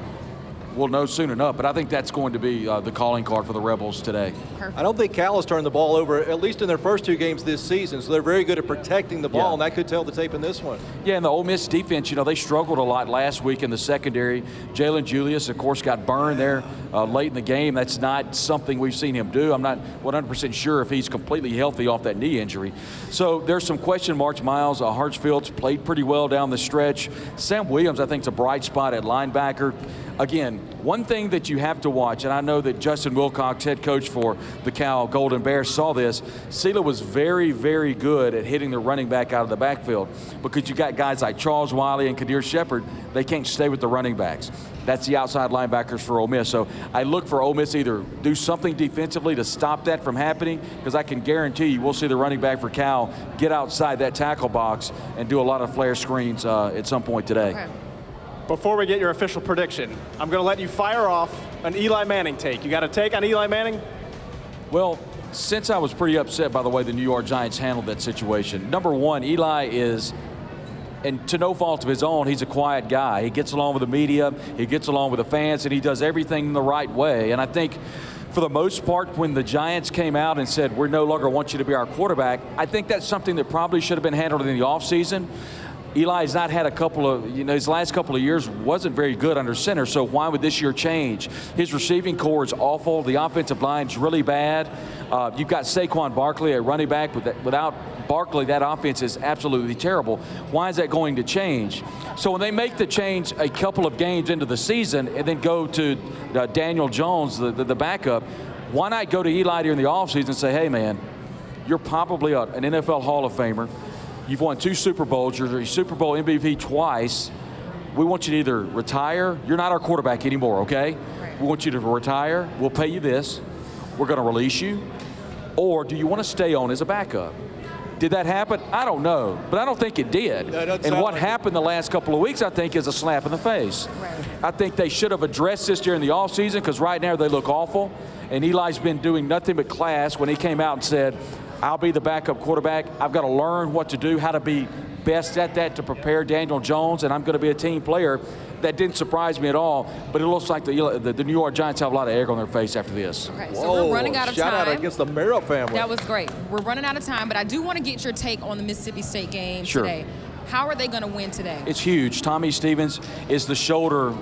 We'll know soon enough, but I think that's going to be the calling card for the Rebels today. Perfect. I don't think Cal has turned the ball over, at least in their first 2 games this season, so they're very good at protecting the ball, Yeah. and that could tell the tape in this one. Yeah, and the Ole Miss defense, they struggled a lot last week in the secondary. Jalen Julius, of course, got burned there late in the game. That's not something we've seen him do. I'm not 100% sure if he's completely healthy off that knee injury. So there's some question marks. Miles Hartsfield's played pretty well down the stretch. Sam Williams, I think, is a bright spot at linebacker. Again, one thing that you have to watch, and I know that Justin Wilcox, head coach for the Cal Golden Bears, saw this. Sela was very, very good at hitting the running back out of the backfield because you got guys like Charles Wiley and Kadir Shepard. They can't stay with the running backs. That's the outside linebackers for Ole Miss. So I look for Ole Miss to either do something defensively to stop that from happening, because I can guarantee you we'll see the running back for Cal get outside that tackle box and do a lot of flare screens at some point today. Okay. Before we get your official prediction, I'm going to let you fire off an Eli Manning take. You got a take on Eli Manning? Well, since I was pretty upset by the way the New York Giants handled that situation, number one, Eli is and to no fault of his own, he's a quiet guy. He gets along with the media, he gets along with the fans, and he does everything the right way. And I think for the most part, when the Giants came out and said, we no longer want you to be our quarterback, I think that's something that probably should have been handled in the offseason. Eli's not had a couple of, his last couple of years wasn't very good under center, so why would this year change? His receiving core is awful. The offensive line's really bad. You've got Saquon Barkley at running back. Without Barkley, that offense is absolutely terrible. Why is that going to change? So when they make the change a couple of games into the season and then go to Daniel Jones, the backup, why not go to Eli during the offseason and say, hey, man, you're probably an NFL Hall of Famer. You've won 2 Super Bowls. You're a Super Bowl MVP twice. We want you to either retire. You're not our quarterback anymore, okay? Right. We want you to retire. We'll pay you this. We're going to release you. Or do you want to stay on as a backup? Did that happen? I don't know, but I don't think it did. And what happened the last couple of weeks, I think, is a slap in the face. Right. I think they should have addressed this during the offseason because right now they look awful. And Eli's been doing nothing but class when he came out and said, I'll be the backup quarterback. I've got to learn what to do, how to be best at that to prepare Daniel Jones, and I'm going to be a team player. That didn't surprise me at all, but it looks like the New York Giants have a lot of egg on their face after this. Okay, so we're running out of time. Shout out against the Merrill family. That was great. We're running out of time, but I do want to get your take on the Mississippi State game today. How are they going to win today? It's huge. Tommy Stevens is the shoulder.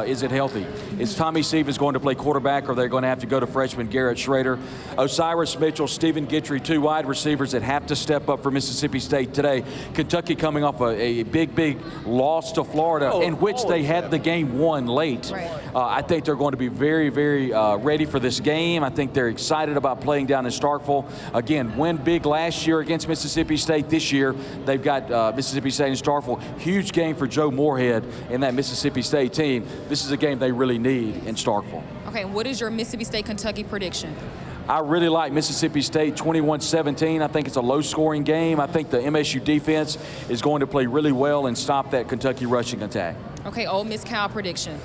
Is it healthy? Is Tommy Stevens going to play quarterback, or are they going to have to go to freshman Garrett Schrader? Osiris Mitchell, Stephen Gitry, 2 wide receivers that have to step up for Mississippi State today. Kentucky coming off a big loss to Florida, in which they had the game won late. Right. I think they're going to be very, very ready for this game. I think they're excited about playing down in Starkville. Again, win big last year against Mississippi State. This year, they've got Mississippi State in Starkville. Huge game for Joe Moorhead and that Mississippi State team. This is a game they really need in Starkville. Okay, what is your Mississippi State-Kentucky prediction? I really like Mississippi State 21-17. I think it's a low-scoring game. I think the MSU defense is going to play really well and stop that Kentucky rushing attack. Okay, Ole Miss Cal prediction.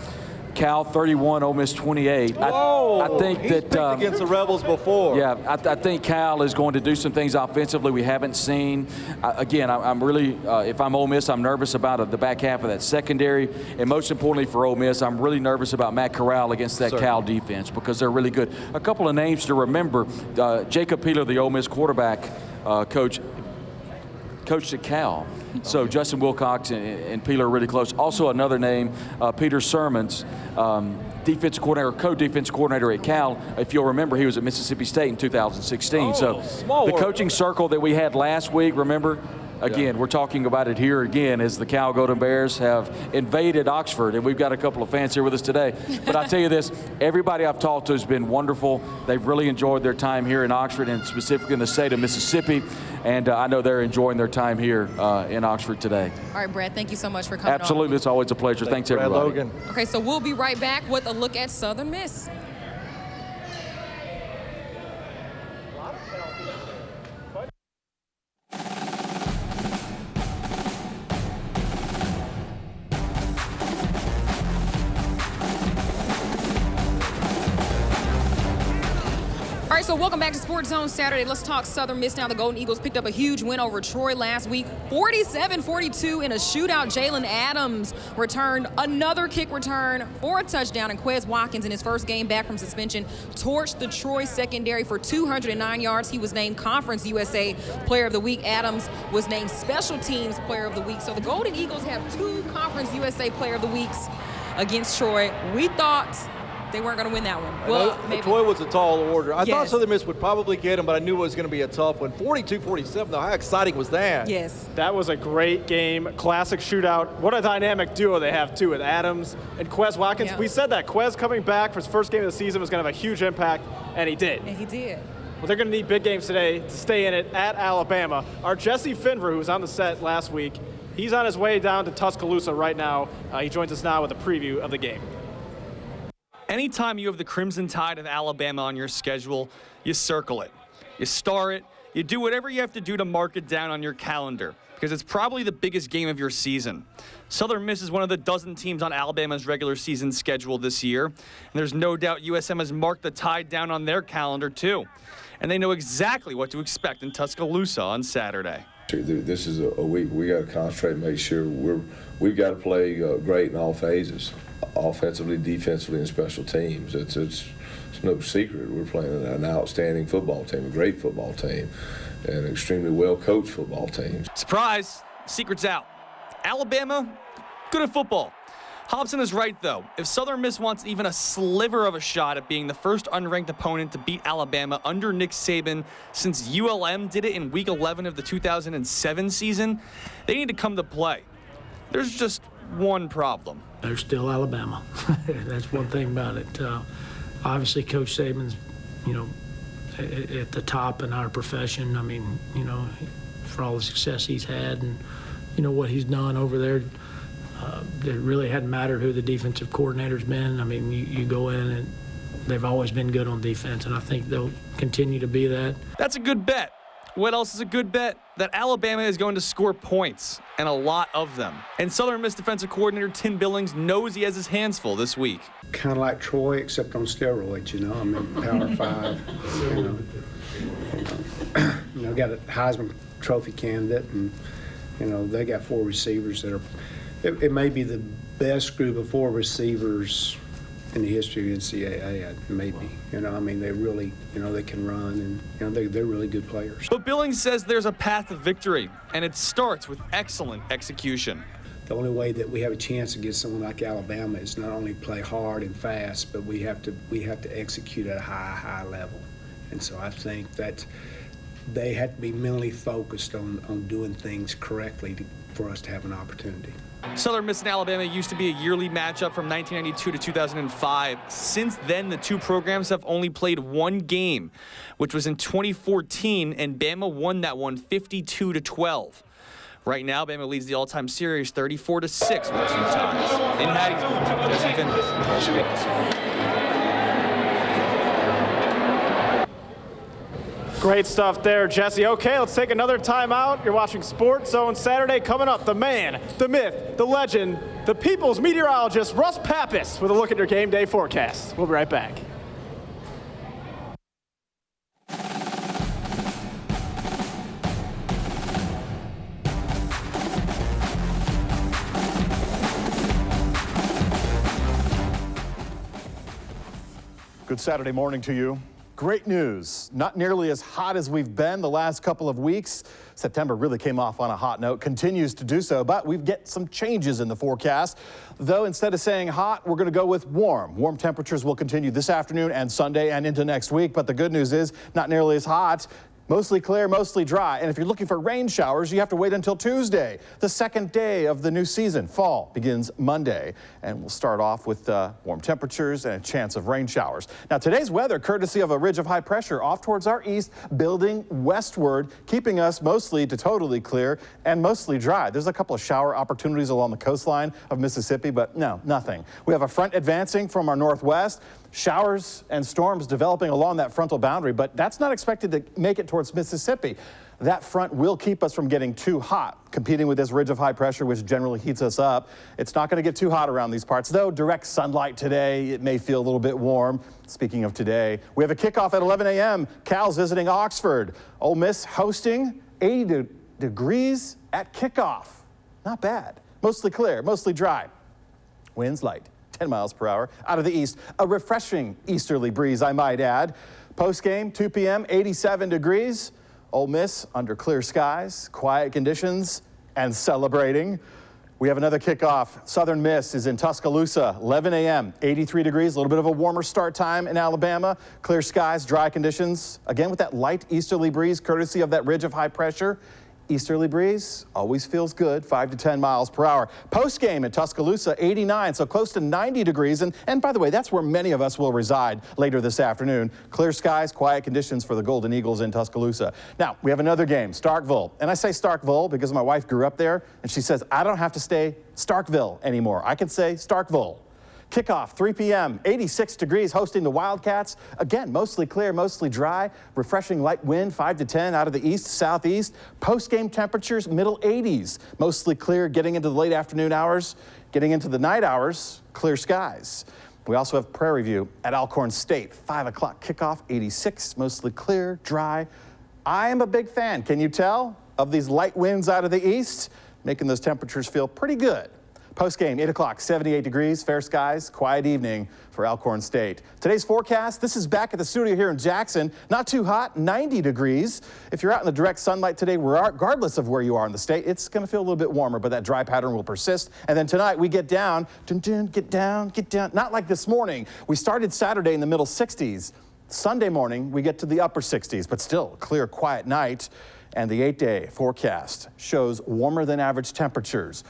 Cal 31, Ole Miss 28. Whoa, I think he's that picked against the Rebels before. Yeah, I think Cal is going to do some things offensively we haven't seen. Again, I'm really, if I'm Ole Miss, I'm nervous about the back half of that secondary, and most importantly for Ole Miss, I'm really nervous about Matt Corral against that Cal defense because they're really good. A couple of names to remember: Jacob Peeler, the Ole Miss quarterback coach, coached at Cal. So Justin Wilcox and Peeler are really close. Also another name, Peter Sermons, defensive coordinator, co-defense coordinator at Cal. If you'll remember, he was at Mississippi State in 2016. So the coaching circle that we had last week, remember? Again, we're talking about it here again as the Cal Golden Bears have invaded Oxford, and we've got a couple of fans here with us today. But I'll tell you this, everybody I've talked to has been wonderful. They've really enjoyed their time here in Oxford and specifically in the state of Mississippi. And I know they're enjoying their time here in Oxford today. All right, Brad, thank you so much for coming Absolutely, on. It's always a pleasure. Thanks, Brad everybody. Logan. Okay, so we'll be right back with a look at Southern Miss. All right, so welcome back to Sports Zone Saturday. Let's talk Southern Miss now. The Golden Eagles picked up a huge win over Troy last week, 47-42 in a shootout. Jalen Adams returned another kick return for a touchdown, and Quez Watkins in his first game back from suspension torched the Troy secondary for 209 yards. He was named Conference USA Player of the Week. Adams was named Special Teams Player of the Week. So the Golden Eagles have 2 Conference USA Player of the Weeks against Troy. We thought they weren't going to win that one. Well, maybe. Troy was a tall order. I thought Southern Miss would probably get him, but I knew it was going to be a tough one. 42-47, though. How exciting was that? Yes. That was a great game, classic shootout. What a dynamic duo they have, too, with Adams and Quez Watkins. Yeah. We said that Quez coming back for his first game of the season was going to have a huge impact, and he did. And he did. Well, they're going to need big games today to stay in it at Alabama. Our Jesse Finver, who was on the set last week, he's on his way down to Tuscaloosa right now. He joins us now with a preview of the game. Anytime you have the Crimson Tide of Alabama on your schedule, you circle it, you star it, you do whatever you have to do to mark it down on your calendar, because it's probably the biggest game of your season. Southern Miss is one of the dozen teams on Alabama's regular season schedule this year, and there's no doubt USM has marked the Tide down on their calendar too. And they know exactly what to expect in Tuscaloosa on Saturday. This is a week we got to concentrate and make sure we've got to play great in all phases, offensively, defensively, and special teams. It's no secret we're playing an outstanding football team, a great football team, and an extremely well-coached football team. Surprise, secret's out. Alabama, good at football. Hobson is right, though. If Southern Miss wants even a sliver of a shot at being the first unranked opponent to beat Alabama under Nick Saban since ULM did it in Week 11 of the 2007 season, they need to come to play. There's just one problem. They're still Alabama. That's one thing about it. Obviously, Coach Saban's, at the top in our profession. I mean, for all the success he's had and, what he's done over there. It really hadn't mattered who the defensive coordinator's been. I mean, you go in and they've always been good on defense, and I think they'll continue to be that. That's a good bet. What else is a good bet? That Alabama is going to score points, and a lot of them. And Southern Miss defensive coordinator Tim Billings knows he has his hands full this week. Kind of like Troy, except on steroids, I mean, Power 5, got a Heisman Trophy candidate, and, they got 4 receivers that are, it may be the best group of 4 receivers in the history of NCAA, maybe. I mean, they really, they can run, and, they're really good players. But Billings says there's a path to victory, and it starts with excellent execution. The only way that we have a chance against someone like Alabama is not only play hard and fast, but we have to execute at a high level. And so I think that they have to be mentally focused on doing things correctly for us to have an opportunity. Southern Miss and Alabama used to be a yearly matchup from 1992 to 2005. Since then, the two programs have only played one game, which was in 2014, and Bama won that one 52-12. Right now, Bama leads the all-time series 34-6 with 2 ties. In Hattiesburg, Jesse Finley. Great stuff there, Jesse. Okay, let's take another timeout. You're watching Sports Zone Saturday. Coming up, the man, the myth, the legend, the people's meteorologist, Russ Pappas, with a look at your game day forecast. We'll be right back. Good Saturday morning to you. Great news. Not nearly as hot as we've been the last couple of weeks. September really came off on a hot note, continues to do so, but we get some changes in the forecast. Though instead of saying hot, we're going to go with warm. Warm temperatures will continue this afternoon and Sunday and into next week, but the good news is not nearly as hot. Mostly clear, mostly dry. And if you're looking for rain showers, you have to wait until Tuesday, the second day of the new season. Fall begins Monday. And we'll start off with warm temperatures and a chance of rain showers. Now, today's weather, courtesy of a ridge of high pressure off towards our east, building westward, keeping us mostly to totally clear and mostly dry. There's a couple of shower opportunities along the coastline of Mississippi, but no, nothing. We have a front advancing from our northwest. Showers and storms developing along that frontal boundary, but that's not expected to make it towards Mississippi. That front will keep us from getting too hot, competing with this ridge of high pressure, which generally heats us up. It's not going to get too hot around these parts, though. Direct sunlight today, it may feel a little bit warm. Speaking of today, we have a kickoff at 11 a.m. Cal's visiting Oxford. Ole Miss hosting 80 degrees at kickoff. Not bad. Mostly clear, mostly dry. Winds light. 10 miles per hour out of the east. A refreshing easterly breeze, I might add. Post-game, 2 p.m., 87 degrees. Ole Miss under clear skies, quiet conditions, and celebrating. We have another kickoff. Southern Miss is in Tuscaloosa, 11 a.m., 83 degrees, a little bit of a warmer start time in Alabama. Clear skies, dry conditions. Again, with that light easterly breeze, courtesy of that ridge of high pressure. Easterly breeze always feels good, 5 to 10 miles per hour. Post-game in Tuscaloosa, 89, so close to 90 degrees. And by the way, that's where many of us will reside later this afternoon. Clear skies, quiet conditions for the Golden Eagles in Tuscaloosa. Now, we have another game, Starkville. And I say Starkville because my wife grew up there, and she says, I don't have to say Starkville anymore. I can say Starkville. Kickoff, 3 p.m., 86 degrees, hosting the Wildcats. Again, mostly clear, mostly dry. Refreshing light wind, 5 to 10 out of the east, southeast. Post-game temperatures, middle 80s. Mostly clear, getting into the late afternoon hours. Getting into the night hours, clear skies. We also have Prairie View at Alcorn State. 5 o'clock kickoff, 86, mostly clear, dry. I am a big fan, can you tell? of these light winds out of the east, making those temperatures feel pretty good. Post-game, 8 o'clock, 78 degrees, fair skies, quiet evening for Alcorn State. Today's forecast, this is back at the studio here in Jackson. Not too hot, 90 degrees. If you're out in the direct sunlight today, regardless of where you are in the state, it's going to feel a little bit warmer, but that dry pattern will persist. And then tonight we get down, get down. Not like this morning. We started Saturday in the middle 60s. Sunday morning, we get to the upper 60s, but still a clear, quiet night. And the 8-day forecast shows warmer than average temperatures.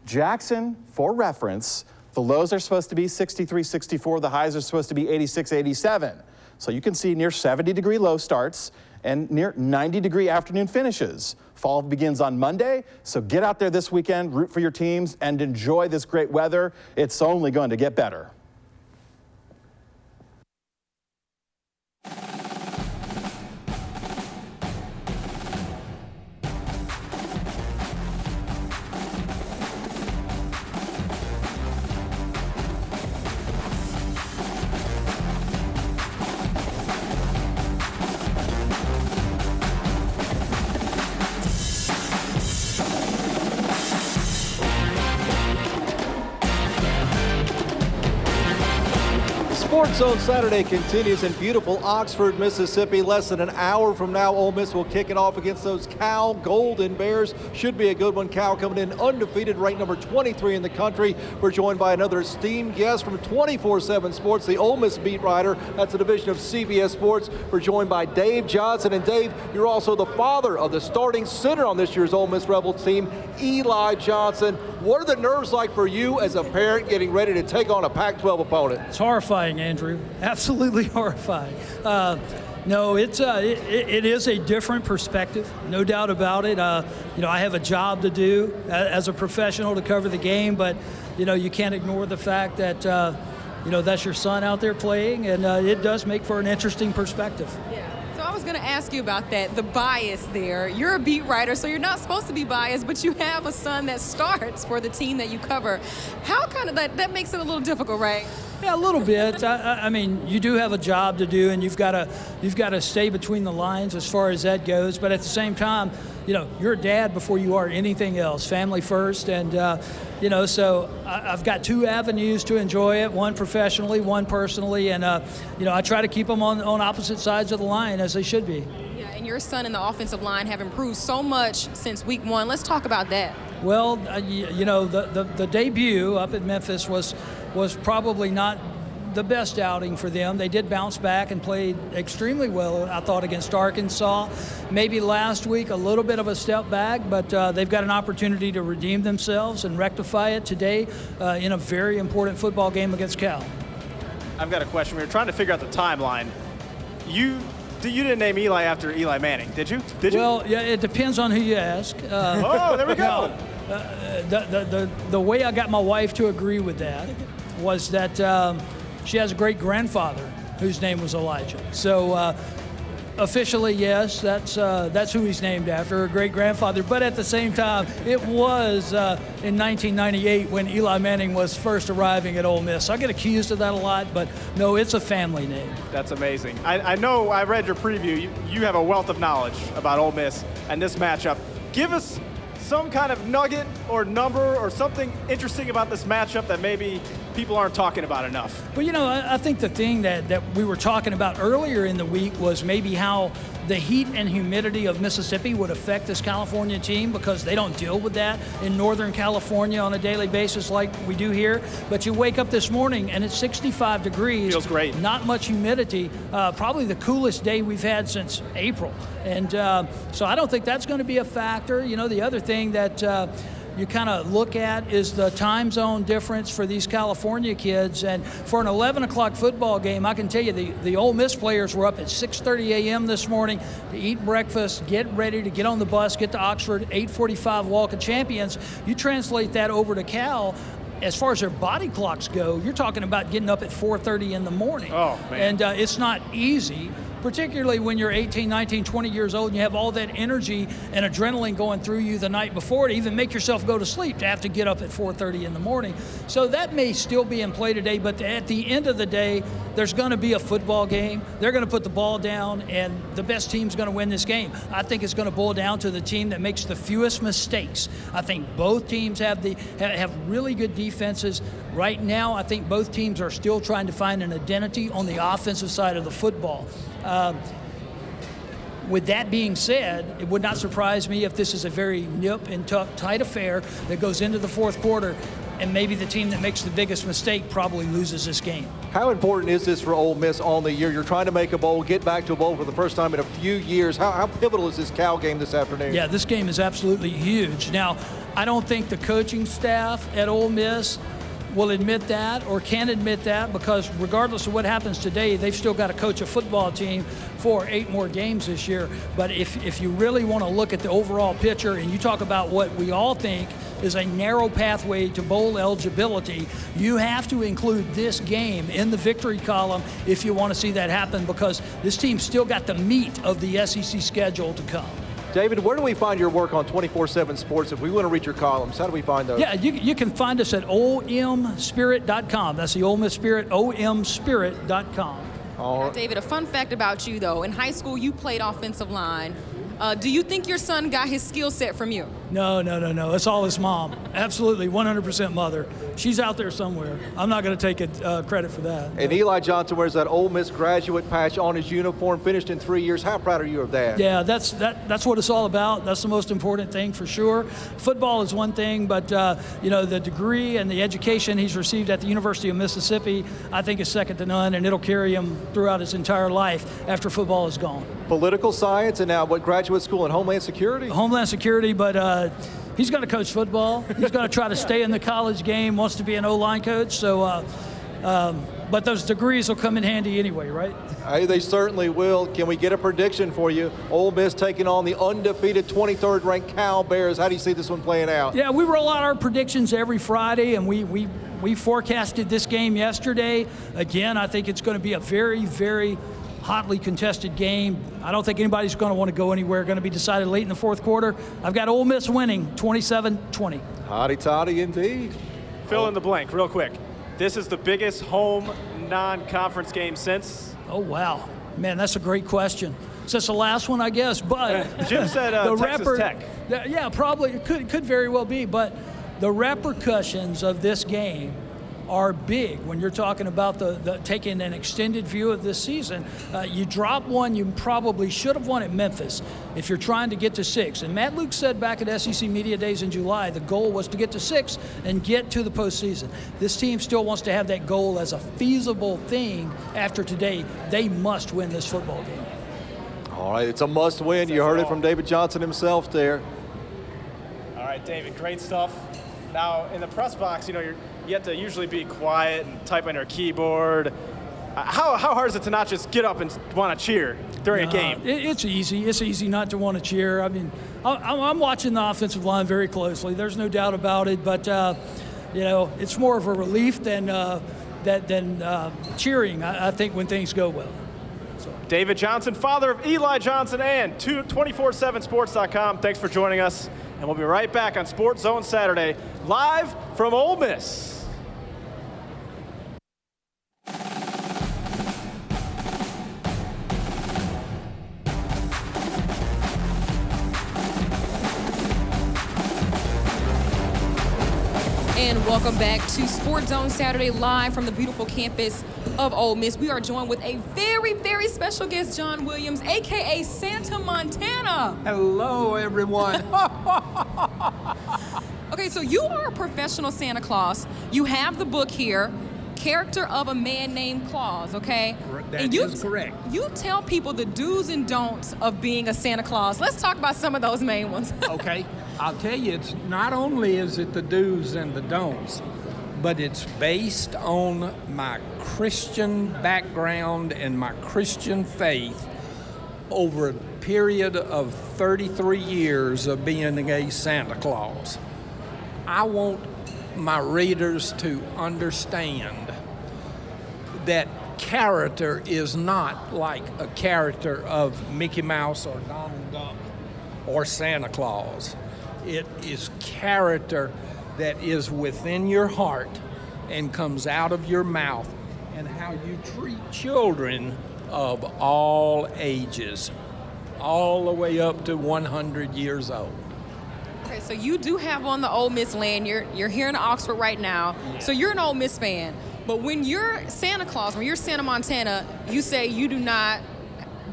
Jackson, for reference, the lows are supposed to be 63, 64. The highs are supposed to be 86, 87. So you can see near 70-degree low starts and near 90-degree afternoon finishes. Fall begins on Monday, so get out there this weekend, root for your teams, and enjoy this great weather. It's only going to get better. Sports Zone Saturday continues in beautiful Oxford, Mississippi. Less than an hour from now, Ole Miss will kick it off against those Cal Golden Bears. Should be a good one. Cal coming in undefeated, ranked number 23 in the country. We're joined by another esteemed guest from 24/7 Sports, the Ole Miss beat writer. That's a division of CBS Sports. We're joined by Dave Johnson. And Dave, you're also the father of the starting center on this year's Ole Miss Rebels team, Eli Johnson. What are the nerves like for you as a parent getting ready to take on a Pac-12 opponent? It's horrifying, Andrew. Absolutely horrifying. No, it is a different perspective, no doubt about it. I have a job to do as a professional to cover the game, but you can't ignore the fact that that's your son out there playing, and it does make for an interesting perspective. Yeah. So I was going to ask you about that, the bias there. You're a beat writer, so you're not supposed to be biased, but you have a son that starts for the team that you cover. How kind of that makes it a little difficult, right? Yeah, a little bit. I mean, you do have a job to do, and you've got to stay between the lines as far as that goes. But at the same time, you're a dad before you are anything else. Family first, and so I've got two avenues to enjoy it: one professionally, one personally, and I try to keep them on opposite sides of the line as they should be. Yeah, and your son and the offensive line have improved so much since week one. Let's talk about that. Well, the debut up at Memphis was probably not the best outing for them. They did bounce back and played extremely well, I thought, against Arkansas. Maybe last week a little bit of a step back, but they've got an opportunity to redeem themselves and rectify it today in a very important football game against Cal. I've got a question. We were trying to figure out the timeline. You didn't name Eli after Eli Manning, did you? Well, yeah, it depends on who you ask. Oh, there we go. The way I got my wife to agree with that was that she has a great-grandfather whose name was Elijah. So officially, yes, that's who he's named after, her great-grandfather. But at the same time, it was in 1998 when Eli Manning was first arriving at Ole Miss. I get accused of that a lot, but no, it's a family name. That's amazing. I know I read your preview. You have a wealth of knowledge about Ole Miss and this matchup. Give us some kind of nugget or number or something interesting about this matchup that maybe people aren't talking about enough. Well, I think the thing that we were talking about earlier in the week was maybe how the heat and humidity of Mississippi would affect this California team, because they don't deal with that in Northern California on a daily basis like we do here. But you wake up this morning and it's 65 degrees. Feels great. Not much humidity. Probably the coolest day we've had since April. And so I don't think that's going to be a factor. The other thing that you kind of look at is the time zone difference for these California kids. And for an 11 o'clock football game, I can tell you the Ole Miss players were up at 6:30 a.m. this morning to eat breakfast, get ready to get on the bus, get to Oxford, 8:45 Walk of Champions. You translate that over to Cal, as far as their body clocks go, you're talking about getting up at 4:30 in the morning. Oh, man. And it's not easy. particularly when you're 18, 19, 20 years old and you have all that energy and adrenaline going through you the night before to even make yourself go to sleep, to have to get up at 4:30 in the morning. So that may still be in play today, but at the end of the day, there's going to be a football game. They're going to put the ball down, and the best team's going to win this game. I think it's going to boil down to the team that makes the fewest mistakes. I think both teams have really good defenses. Right now, I think both teams are still trying to find an identity on the offensive side of the football. With that being said, it would not surprise me if this is a very nip and tuck tight affair that goes into the fourth quarter, and maybe the team that makes the biggest mistake probably loses this game. How important is this for Ole Miss on the year? You're trying to make a bowl, get back to a bowl for the first time in a few years. How pivotal is this Cal game this afternoon? Yeah, this game is absolutely huge. Now, I don't think the coaching staff at Ole Miss will admit that or can admit that, because regardless of what happens today, they've still got to coach a football team for 8 more games this year. But if you really want to look at the overall picture and you talk about what we all think is a narrow pathway to bowl eligibility, you have to include this game in the victory column if you want to see that happen, because this team's still got the meat of the SEC schedule to come. David, where do we find your work on 24/7 Sports? If we want to read your columns, how do we find those? Yeah, you can find us at omspirit.com. That's the Ole Miss Spirit, omspirit.com. Now, David, a fun fact about you, though. In high school, you played offensive line. Do you think your son got his skill set from you? No. It's all his mom. Absolutely, 100% mother. She's out there somewhere. I'm not going to take credit for that. And Eli Johnson wears that Ole Miss graduate patch on his uniform, finished in 3 years. How proud are you of that? Yeah, that's what it's all about. That's the most important thing for sure. Football is one thing, but the degree and the education he's received at the University of Mississippi, I think is second to none, and it'll carry him throughout his entire life after football is gone. Political science, and now what, graduate school in Homeland Security? Homeland Security, but he's going to coach football. He's going to try to stay in the college game, wants to be an O-line coach. So, but those degrees will come in handy anyway, right? Hey, they certainly will. Can we get a prediction for you? Ole Miss taking on the undefeated 23rd ranked Cal Bears. How do you see this one playing out? Yeah, we roll out our predictions every Friday, and we forecasted this game yesterday. Again, I think it's going to be a very, very hotly contested game. I don't think anybody's going to want to go anywhere. Going to be decided late in the fourth quarter. I've got Ole Miss winning 27-20. Hotty toddy indeed. Fill in the blank real quick. This is the biggest home non-conference game since? Oh, wow. Man, that's a great question. Since the last one, I guess. But Jim said Texas Tech. Yeah, probably. It could very well be. But the repercussions of this game are big when you're talking about the taking an extended view of this season. You drop one you probably should have won at Memphis if you're trying to get to 6. And Matt Luke said back at SEC Media Days in July, the goal was to get to 6 and get to the postseason. This team still wants to have that goal as a feasible thing after today. They must win this football game. All right, it's a must win. You heard it from David Johnson himself there. All right, David, great stuff. Now, in the press box, you have to usually be quiet and type on your keyboard. How hard is it to not just get up and want to cheer during a game? It's easy. It's easy not to want to cheer. I mean, I'm watching the offensive line very closely. There's no doubt about it. But, it's more of a relief than cheering, I think, when things go well. David Johnson, father of Eli Johnson, and 247sports.com. Thanks for joining us. And we'll be right back on Sports Zone Saturday, live from Ole Miss. And welcome back to Sports Zone Saturday, live from the beautiful campus of Ole Miss. We are joined with a very, very special guest, John Williams, a.k.a. Santa Montana. Hello, everyone. Okay, so you are a professional Santa Claus. You have the book here, Character of a Man Named Claus, okay? That is correct. You tell people the do's and don'ts of being a Santa Claus. Let's talk about some of those main ones. Okay, I'll tell you, it's not only is it the do's and the don'ts, but it's based on my Christian background and my Christian faith over a period of 33 years of being a Santa Claus. I want my readers to understand that character is not like a character of Mickey Mouse or Donald Duck or Santa Claus. It is character that is within your heart and comes out of your mouth, and how you treat children of all ages, all the way up to 100 years old. Okay, so you do have on the Ole Miss lanyard. You're here in Oxford right now, so you're an Ole Miss fan. But when you're Santa Claus, when you're Santa Montana, you say you do not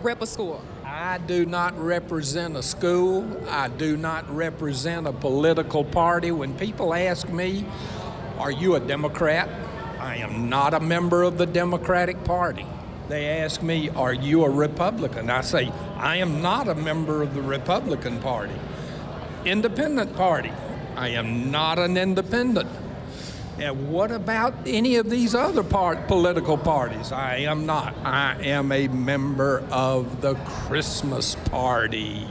rep a school. I do not represent a school. I do not represent a political party. When people ask me, are you a Democrat? I am not a member of the Democratic Party. They ask me, are you a Republican? I say, I am not a member of the Republican Party. Independent Party. I am not an independent. And what about any of these other political parties? I am not. I am a member of the Christmas Party.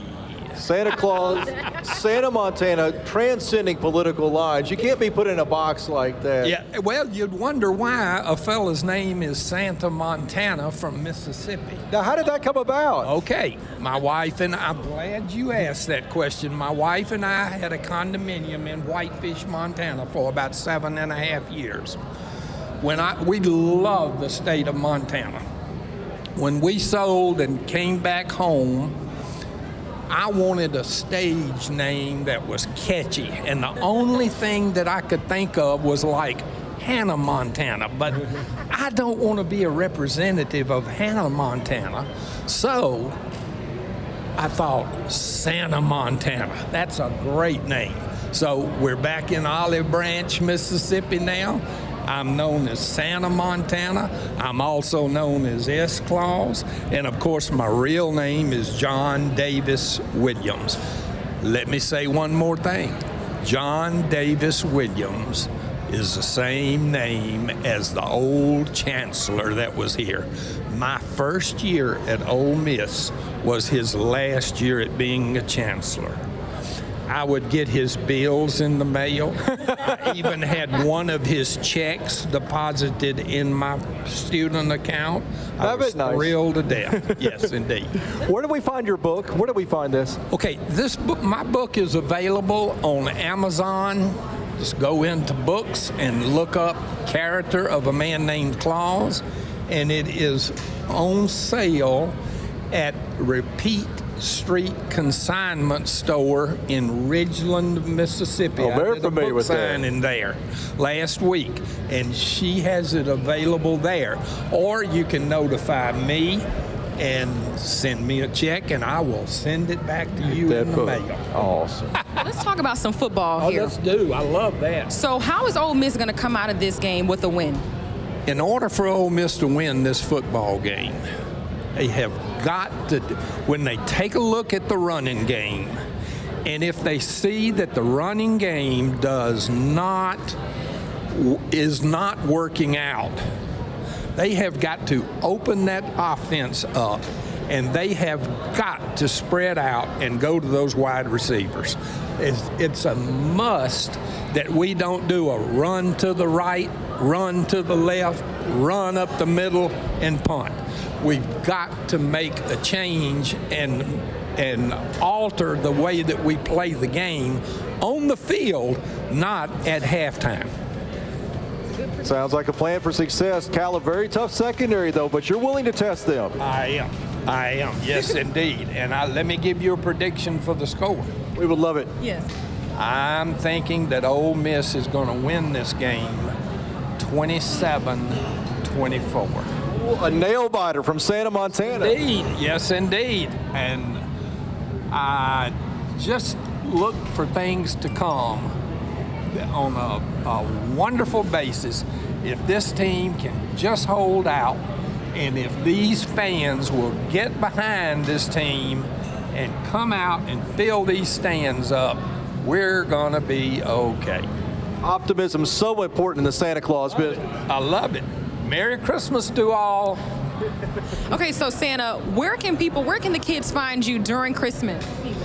Santa Claus, Santa Montana, transcending political lines. You can't be put in a box like that. Yeah, well, you'd wonder why a fella's name is Santa Montana from Mississippi. Now, how did that come about? Okay, my wife and I'm glad you asked that question. My wife and I had a condominium in Whitefish, Montana for about 7.5 years. We loved the state of Montana. When we sold and came back home, I wanted a stage name that was catchy, and the only thing that I could think of was like Hannah Montana, but I don't want to be a representative of Hannah Montana, so I thought Santa Montana. That's a great name. So we're back in Olive Branch, Mississippi now. I'm known as Santa Montana. I'm also known as S. Claus. And of course, my real name is John Davis Williams. Let me say one more thing. John Davis Williams is the same name as the old chancellor that was here. My first year at Ole Miss was his last year at being a chancellor. I would get his bills in the mail. I even had one of his checks deposited in my student account. I was thrilled to death. Yes, indeed. Where do we find your book? Where do we find this? Okay, this book, my book is available on Amazon. Just go into books and look up Character of a Man Named Claus, and it is on sale at Repeat Street Consignment Store in Ridgeland, Mississippi. Oh, very I did a familiar book with that. signing there last week, and she has it available there. Or you can notify me and send me a check, and I will send it back to you in the mail. Awesome. Let's talk about some football here. Let's do. I love that. So how is Ole Miss going to come out of this game with a win? In order for Ole Miss to win this football game, they have got to, when they take a look at the running game, and if they see that the running game is not working out, they have got to open that offense up, and they have got to spread out and go to those wide receivers. It's a must that we don't do a run to the right, run to the left, run up the middle, and punt. We've got to make a change and alter the way that we play the game on the field, not at halftime. Sounds like a plan for success. Cal, a very tough secondary, though, but you're willing to test them. I am. Yes, indeed. And let me give you a prediction for the score. We would love it. Yes. I'm thinking that Ole Miss is going to win this game 27-24. A nail biter from Santa Montana. Indeed, yes, indeed. And I just look for things to come on a wonderful basis if this team can just hold out, and if these fans will get behind this team and come out and fill these stands up, we're going to be okay. Optimism so important in the Santa Claus business. I love it. Merry Christmas to all. Okay, so Santa, where can the kids find you during Christmas season?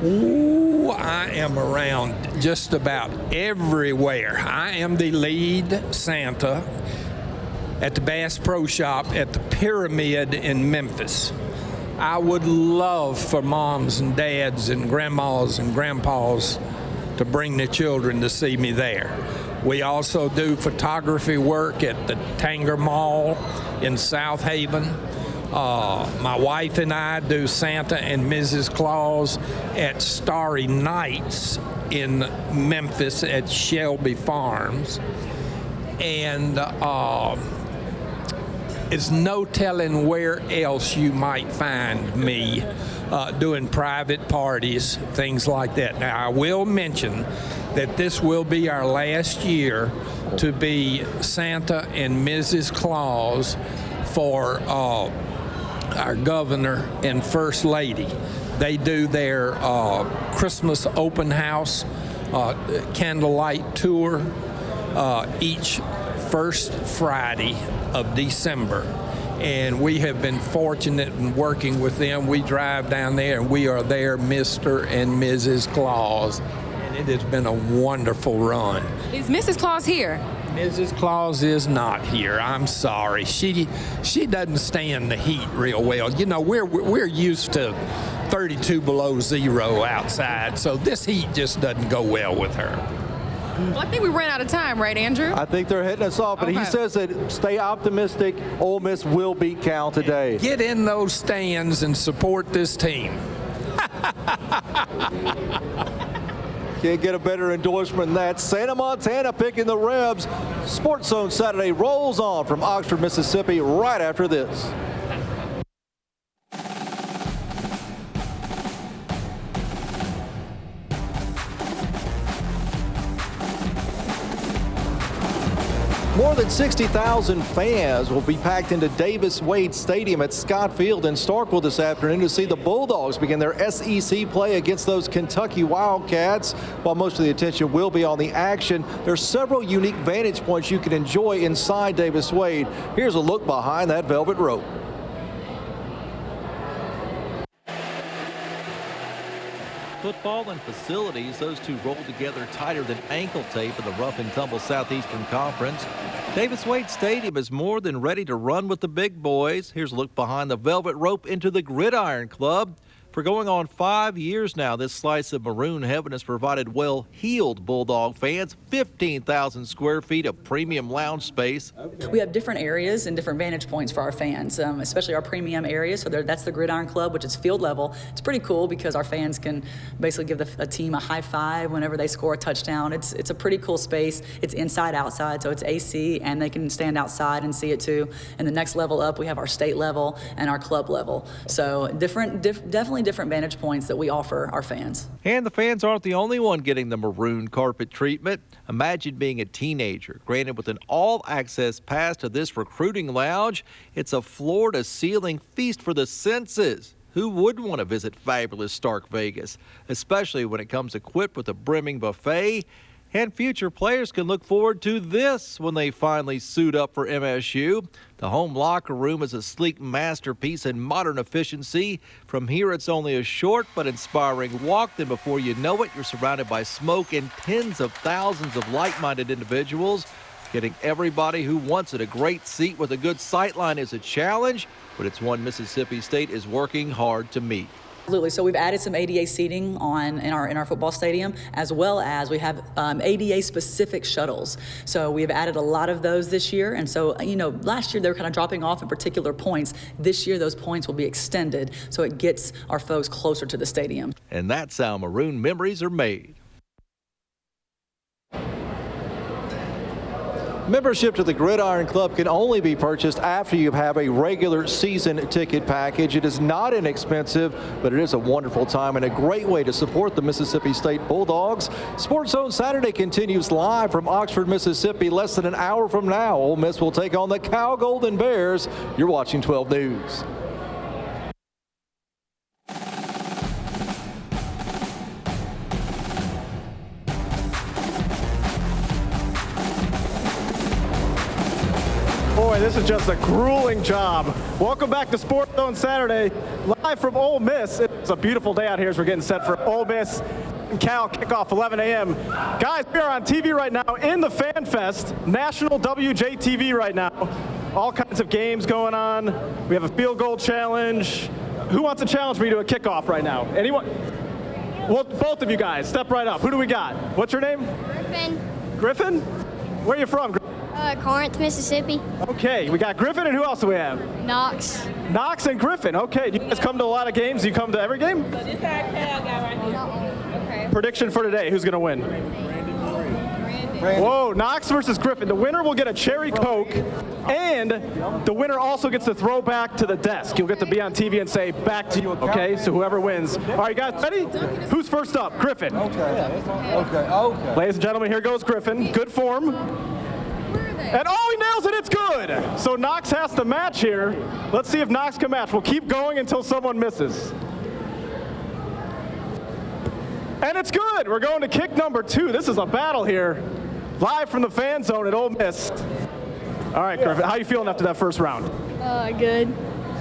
Ooh, I am around just about everywhere. I am the lead Santa at the Bass Pro Shop at the Pyramid in Memphis. I would love for moms and dads and grandmas and grandpas to bring their children to see me there. We also do photography work at the Tanger Mall in South Haven. My wife and I do Santa and Mrs. Claus at Starry Nights in Memphis at Shelby Farms. And it's no telling where else you might find me doing private parties, things like that. Now, I will mention that this will be our last year to be Santa and Mrs. Claus for our governor and first lady. They do their Christmas open house candlelight tour each first Friday of December. And we have been fortunate in working with them. We drive down there and we are there, Mr. and Mrs. Claus. And it has been a wonderful run. Is Mrs. Claus here? Mrs. Claus is not here. I'm sorry. She doesn't stand the heat real well. You know, we're used to 32 below zero outside, so this heat just doesn't go well with her. Well, I think we ran out of time, right, Andrew? I think they're hitting us off, but he says that stay optimistic. Ole Miss will beat Cal today. Get in those stands and support this team. Can't get a better endorsement than that. Santa Montana picking the Rebs. Sports Zone Saturday rolls on from Oxford, Mississippi right after this. More than 60,000 fans will be packed into Davis-Wade Stadium at Scott Field in Starkville this afternoon to see the Bulldogs begin their SEC play against those Kentucky Wildcats. While most of the attention will be on the action, there's several unique vantage points you can enjoy inside Davis-Wade. Here's a look behind that velvet rope. Football and facilities, those two roll together tighter than ankle tape in the rough and tumble Southeastern Conference. Davis-Wade Stadium is more than ready to run with the big boys. Here's a look behind the velvet rope into the Gridiron Club. For going on 5 years now, this slice of maroon heaven has provided well-heeled Bulldog fans 15,000 square feet of premium lounge space. We have different areas and different vantage points for our fans, especially our premium areas. So that's the Gridiron Club, which is field level. It's pretty cool because our fans can basically give a team a high five whenever they score a touchdown. It's a pretty cool space. It's inside outside, so it's AC, and they can stand outside and see it too. And the next level up, we have our state level and our club level. So definitely different vantage points that we offer our fans. And the fans aren't the only one getting the maroon carpet treatment. Imagine being a teenager, granted with an all-access pass to this recruiting lounge. It's a floor-to-ceiling feast for the senses. Who wouldn't want to visit fabulous Stark Vegas, especially when it comes equipped with a brimming buffet? And future players can look forward to this when they finally suit up for MSU. The home locker room is a sleek masterpiece in modern efficiency. From here, it's only a short but inspiring walk. Then before you know it, you're surrounded by smoke and tens of thousands of like-minded individuals. Getting everybody who wants it a great seat with a good sightline is a challenge, but it's one Mississippi State is working hard to meet. Absolutely. So we've added some ADA seating in our football stadium, as well as we have ADA specific shuttles. So we have added a lot of those this year. And so, you know, last year they were kind of dropping off at particular points. This year those points will be extended, so it gets our folks closer to the stadium. And that's how maroon memories are made. Membership to the Gridiron Club can only be purchased after you have a regular season ticket package. It is not inexpensive, but it is a wonderful time and a great way to support the Mississippi State Bulldogs. Sports Zone Saturday continues live from Oxford, Mississippi. Less than an hour from now, Ole Miss will take on the Cal Golden Bears. You're watching 12 News. Boy, this is just a grueling job. Welcome back to Sports Zone Saturday, live from Ole Miss. It's a beautiful day out here as we're getting set for Ole Miss and Cal kickoff 11 a.m. Guys, we are on TV right now in the Fan Fest, national WJTV right now. all kinds of games going on. We have a field goal challenge. Who wants to challenge me to a kickoff right now? Anyone? Well, both of you guys, step right up. Who do we got? What's your name? Griffin. Griffin? Where are you from? Corinth, Mississippi. Okay, we got Griffin, and who else do we have? Knox. Knox and Griffin. Okay, do you guys come to a lot of games? Do you come to every game? So this is our Cal guy right here. Okay. Prediction for today, who's going to win? Whoa, Knox versus Griffin. The winner will get a cherry Coke, and the winner also gets to throw back to the desk. You'll get to be on TV and say, back to you, okay? So whoever wins. All right, guys, ready? Who's first up? Griffin. Okay. Ladies and gentlemen, here goes Griffin. Good form. And oh, he nails it, it's good. So Knox has to match here. Let's see if Knox can match. We'll keep going until someone misses. And it's good. We're going to kick number 2. This is a battle here. Live from the fan zone at Ole Miss. All right, Griffin, how you feeling after that first round? Good.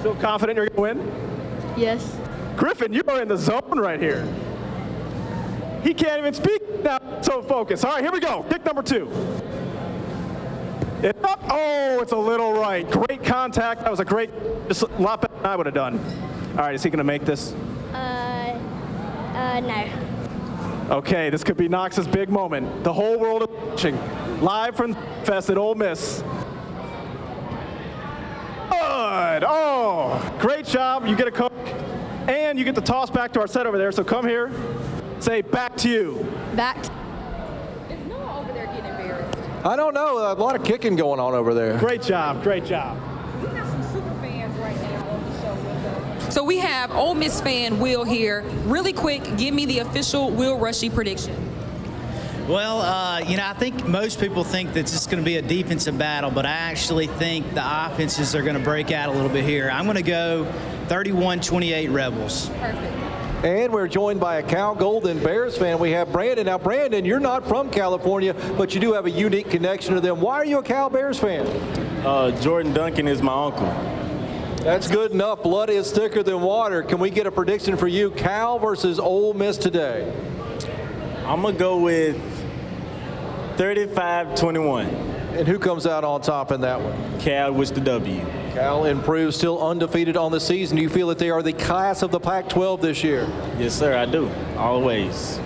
Still confident you're going to win? Yes. Griffin, you are in the zone right here. He can't even speak now, so focused. All right, here we go. Kick number 2. It's up. Oh, it's a little right. Great contact. That was a great, just a lot better than I would have done. All right, is he going to make this? No. Okay, this could be Knox's big moment. The whole world is watching. Live from Fest at Ole Miss. Good. Oh, great job. You get a Coke, and you get the toss back to our set over there. So come here. Say, back to you. Back. Is Noah over there getting embarrassed? I don't know. A lot of kicking going on over there. Great job. Great job. We have some super fans right now on the show with us. So we have Ole Miss fan Will here. Really quick, give me the official Will Rushy prediction. Well, I think most people think that it's going to be a defensive battle, but I actually think the offenses are going to break out a little bit here. I'm going to go 31-28 Rebels. Perfect. And we're joined by a Cal Golden Bears fan. We have Brandon. Now, Brandon, you're not from California, but you do have a unique connection to them. Why are you a Cal Bears fan? Jordan Duncan is my uncle. That's good enough. Blood is thicker than water. Can we get a prediction for you? Cal versus Ole Miss today. I'm going to go with 35-21. And who comes out on top in that one? Cal with the W. Cal improves, still undefeated on the season. Do you feel that they are the class of the Pac-12 this year? Yes, sir, I do. Always.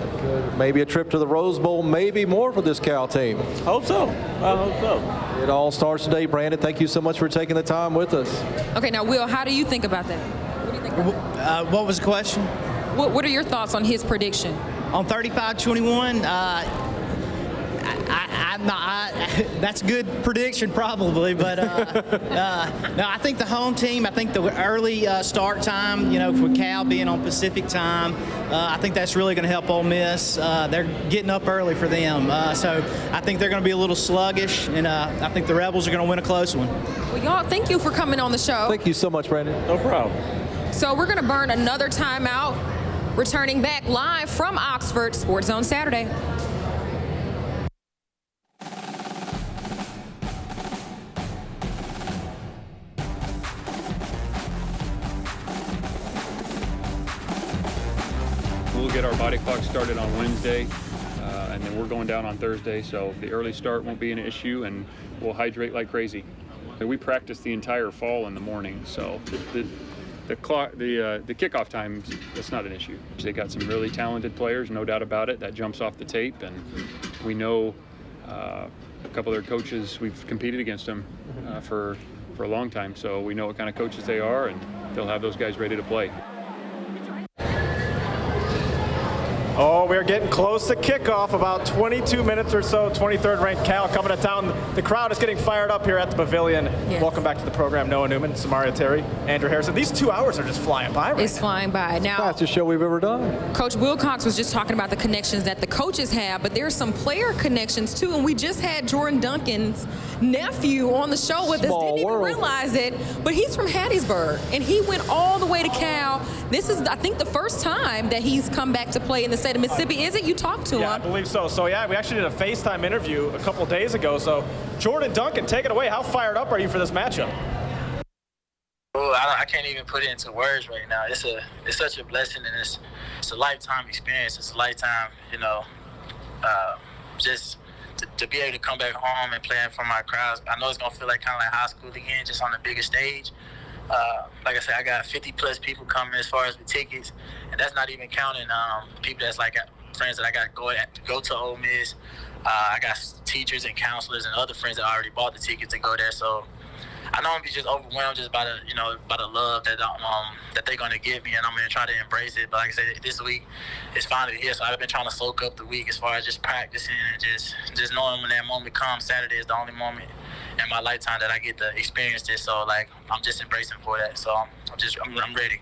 Maybe a trip to the Rose Bowl, maybe more for this Cal team. Hope so. I hope so. It all starts today, Brandon. Thank you so much for taking the time with us. Okay, now, Will, how do you think about that? What do you think about that? What was the question? What are your thoughts on his prediction? On 35-21, that's a good prediction probably, but no, I think the home team, I think the early start time, for Cal being on Pacific time, I think that's really going to help Ole Miss. They're getting up early for them, so I think they're going to be a little sluggish, and I think the Rebels are going to win a close one. Well, y'all, thank you for coming on the show. Thank you so much, Brandon. No problem. So we're going to burn another timeout, returning back live from Oxford, Sports Zone Saturday. We'll get our body clock started on Wednesday, and then we're going down on Thursday, so the early start won't be an issue, and we'll hydrate like crazy. We practice the entire fall in the morning, so the kickoff time, that's not an issue. They got some really talented players, no doubt about it. That jumps off the tape, and we know a couple of their coaches, we've competed against them for a long time, so we know what kind of coaches they are, and they'll have those guys ready to play. Oh, we're getting close to kickoff, about 22 minutes or so. 23rd ranked Cal coming to town. The crowd is getting fired up here at the Pavilion. Yes. Welcome back to the program, Noah Newman, Samaria Terry, Andrew Harrison. These 2 hours are just flying by right It's flying by. Now, fastest show we've ever done. Coach Wilcox was just talking about the connections that the coaches have, but there's some player connections too, and we just had Jordan Duncan's nephew on the show with us. Didn't even realize it, but he's from Hattiesburg, and he went all the way to Cal. This is, I think, the first time that he's come back to play in the state of Mississippi. Is it? You talked to him? Yeah, I believe so. So, yeah, we actually did a FaceTime interview a couple days ago. So, Jordan Duncan, take it away. How fired up are you for this matchup? Oh, I can't even put it into words right now. It's such a blessing, and it's a lifetime experience. It's a lifetime, just to be able to come back home and play in front of my crowds. I know it's gonna feel like kind of like high school again, just on the bigger stage. Like I said, I got 50 plus people coming as far as the tickets, and that's not even counting people that's like friends that I got to go to Ole Miss. I got teachers and counselors and other friends that already bought the tickets to go there. So I know I'm just overwhelmed just by the love that that they're gonna give me, and I'm gonna try to embrace it. But like I said, this week is finally here, so I've been trying to soak up the week as far as just practicing and just knowing when that moment comes. Saturday is the only moment in my lifetime that I get to experience this. So like I'm just embracing for that. So I'm ready.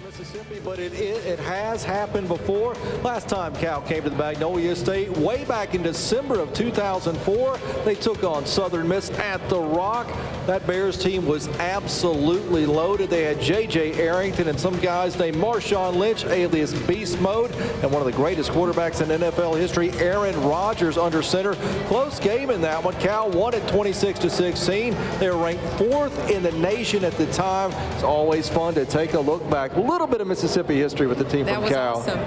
Mississippi, but it has happened before. Last time Cal came to the Magnolia State, way back in December of 2004, they took on Southern Miss at the Rock. That Bears team was absolutely loaded. They had J.J. Arrington and some guys named Marshawn Lynch, alias Beast Mode, and one of the greatest quarterbacks in NFL history, Aaron Rodgers, under center. Close game in that one. Cal won it 26-16. They were ranked 4th in the nation at the time. It's always fun to take a look back. A little bit of Mississippi history with the team from Cal. Awesome.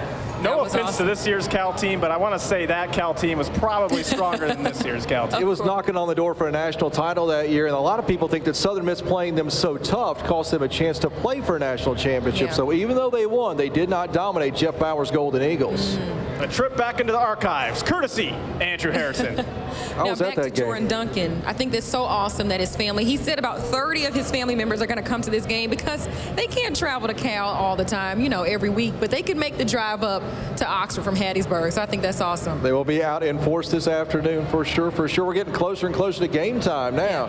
No offense to this year's Cal team, but I want to say that Cal team was probably stronger than this year's Cal team. It was knocking on the door for a national title that year, and a lot of people think that Southern Miss playing them so tough cost them a chance to play for a national championship. Yeah. So even though they won, they did not dominate Jeff Bauer's Golden Eagles. A trip back into the archives, courtesy Andrew Harrison. I was at that game. Jordan Duncan, I think that's so awesome that his family, he said about 30 of his family members are going to come to this game because they can't travel to Cal all the time, every week, but they could make the drive up to Oxford from Hattiesburg. So I think that's awesome. They will be out in force this afternoon for sure. We're getting closer and closer to game time now.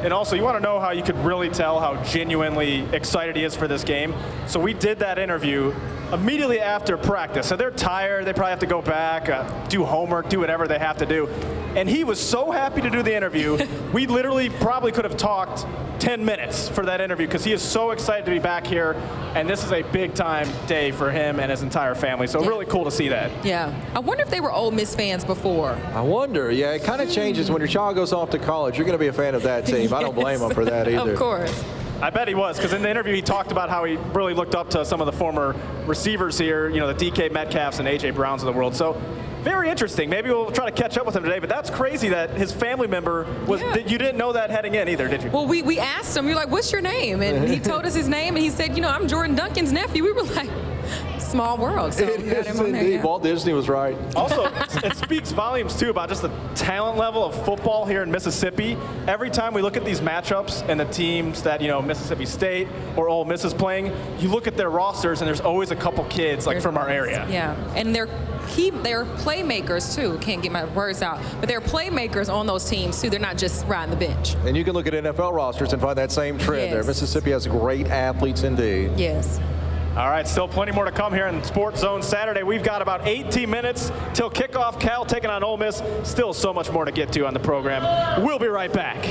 And also, you want to know how you could really tell how genuinely excited he is for this game? So we did that interview immediately after practice. So they're tired. They probably have to go back, do homework, do whatever they have to do. And he was so happy to do the interview. We literally probably could have talked 10 minutes for that interview because he is so excited to be back here. And this is a big time day for him and his entire family. So really cool to see that. Yeah. I wonder if they were Ole Miss fans before. I wonder. Yeah, it kind of changes when your child goes off to college. You're going to be a fan of that team. I don't blame him for that either. Of course. I bet he was, because in the interview he talked about how he really looked up to some of the former receivers here, the DK Metcalfs and A.J. Browns of the world. So very interesting. Maybe we'll try to catch up with him today, but that's crazy that his family member was, you didn't know that heading in either, did you? Well, we asked him, we were like, what's your name? And he told us his name, and he said, I'm Jordan Duncan's nephew. We were like, small world. So it is indeed. Walt Disney was right. Also, it speaks volumes, too, about just the talent level of football here in Mississippi. Every time we look at these matchups and the teams that, Mississippi State or Ole Miss is playing, you look at their rosters, and there's always a couple kids, from our area. Yeah, and they're playmakers, too. Can't get my words out. But they're playmakers on those teams, too. They're not just riding the bench. And you can look at NFL rosters and find that same trend there. Mississippi has great athletes indeed. Yes. All right, still plenty more to come here in Sports Zone Saturday. We've got about 18 minutes till kickoff. Cal taking on Ole Miss. Still so much more to get to on the program. We'll be right back.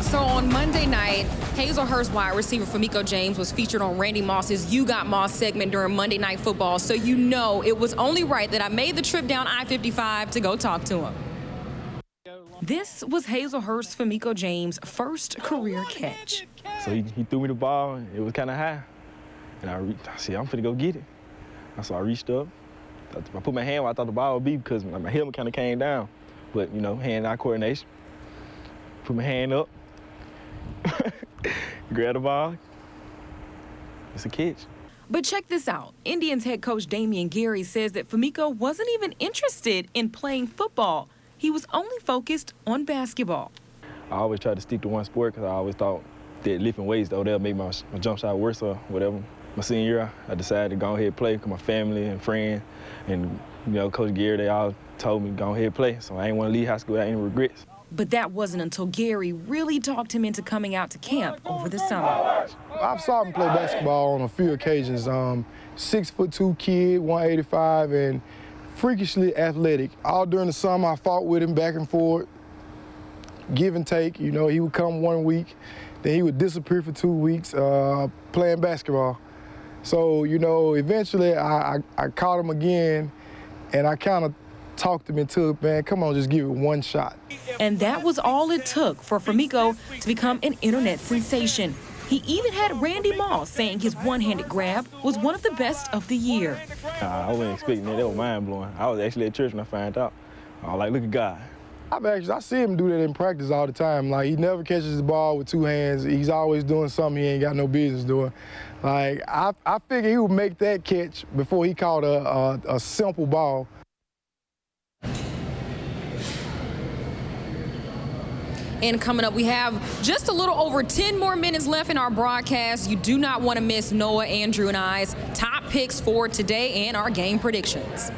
So on Monday night, Hazelhurst wide receiver Famiko James was featured on Randy Moss's You Got Moss segment during Monday Night Football, so it was only right that I made the trip down I-55 to go talk to him. This was Hazelhurst Famiko James' first career catch. So he threw me the ball, and it was kind of high, and I said, I'm finna go get it. So I reached up. I put my hand where I thought the ball would be because my helmet kind of came down, but, hand-eye coordination. Put my hand up. Grab the ball. It's a catch. But check this out. Indians head coach Damian Gary says that Famiko wasn't even interested in playing football. He was only focused on basketball. I always tried to stick to one sport because I always thought that lifting weights, that'll make my jump shot worse or whatever. My senior year, I decided to go ahead and play because my family and friends and, Coach Gary, they all told me to go ahead and play. So I ain't want to leave high school without any regrets. But that wasn't until Gary really talked him into coming out to camp over the summer. I've saw him play basketball on a few occasions. 6'2" kid, 185, and freakishly athletic. All during the summer, I fought with him back and forth, give and take. He would come 1 week, then he would disappear for 2 weeks playing basketball. So, eventually I caught him again, And I kind of talked him into it, man, come on, just give it one shot. And that was all it took for Famiko to become an internet sensation. He even had Randy Moss saying his one-handed grab was one of the best of the year. I wasn't expecting that. That was mind-blowing. I was actually at church when I found out. I was like, look at God. I see him do that in practice all the time. Like, he never catches the ball with two hands. He's always doing something he ain't got no business doing. Like, I figured he would make that catch before he caught a simple ball. And coming up, we have just a little over 10 more minutes left in our broadcast. You do not want to miss Noah, Andrew, and I's top picks for today and our game predictions.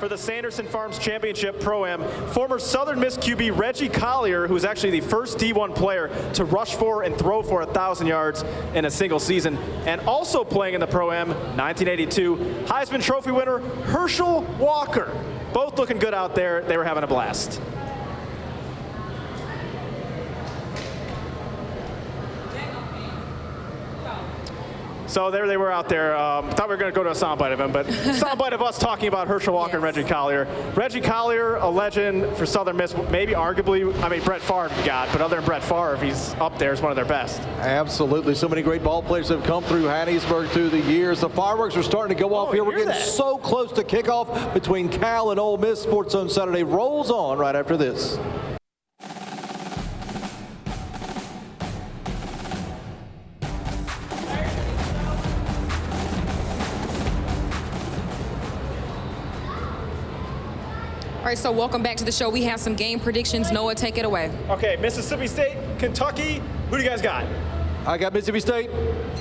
For the Sanderson Farms Championship Pro-Am, former Southern Miss QB Reggie Collier, who's actually the first D1 player to rush for and throw for 1,000 yards in a single season, and also playing in the Pro-Am 1982, Heisman Trophy winner Herschel Walker. Both looking good out there. They were having a blast. So there they were out there. Thought we were going to go to a soundbite of him, but soundbite of us talking about Herschel Walker and Reggie Collier. Reggie Collier, a legend for Southern Miss, maybe arguably, I mean, Brett Favre got, but other than Brett Favre, he's up there as one of their best. Absolutely. So many great ball players have come through Hattiesburg through the years. The fireworks are starting to go off here. We're getting so close to kickoff between Cal and Ole Miss. Sports Zone Saturday rolls on right after this. All right, so welcome back to the show. We have some game predictions. Noah, take it away. Okay, Mississippi State, Kentucky. Who do you guys got? I got Mississippi State.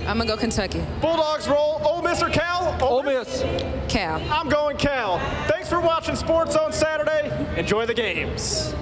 I'm going to go Kentucky. Bulldogs roll. Ole Miss or Cal? Ole Miss. Cal. I'm going Cal. Thanks for watching Sports Zone Saturday. Enjoy the games.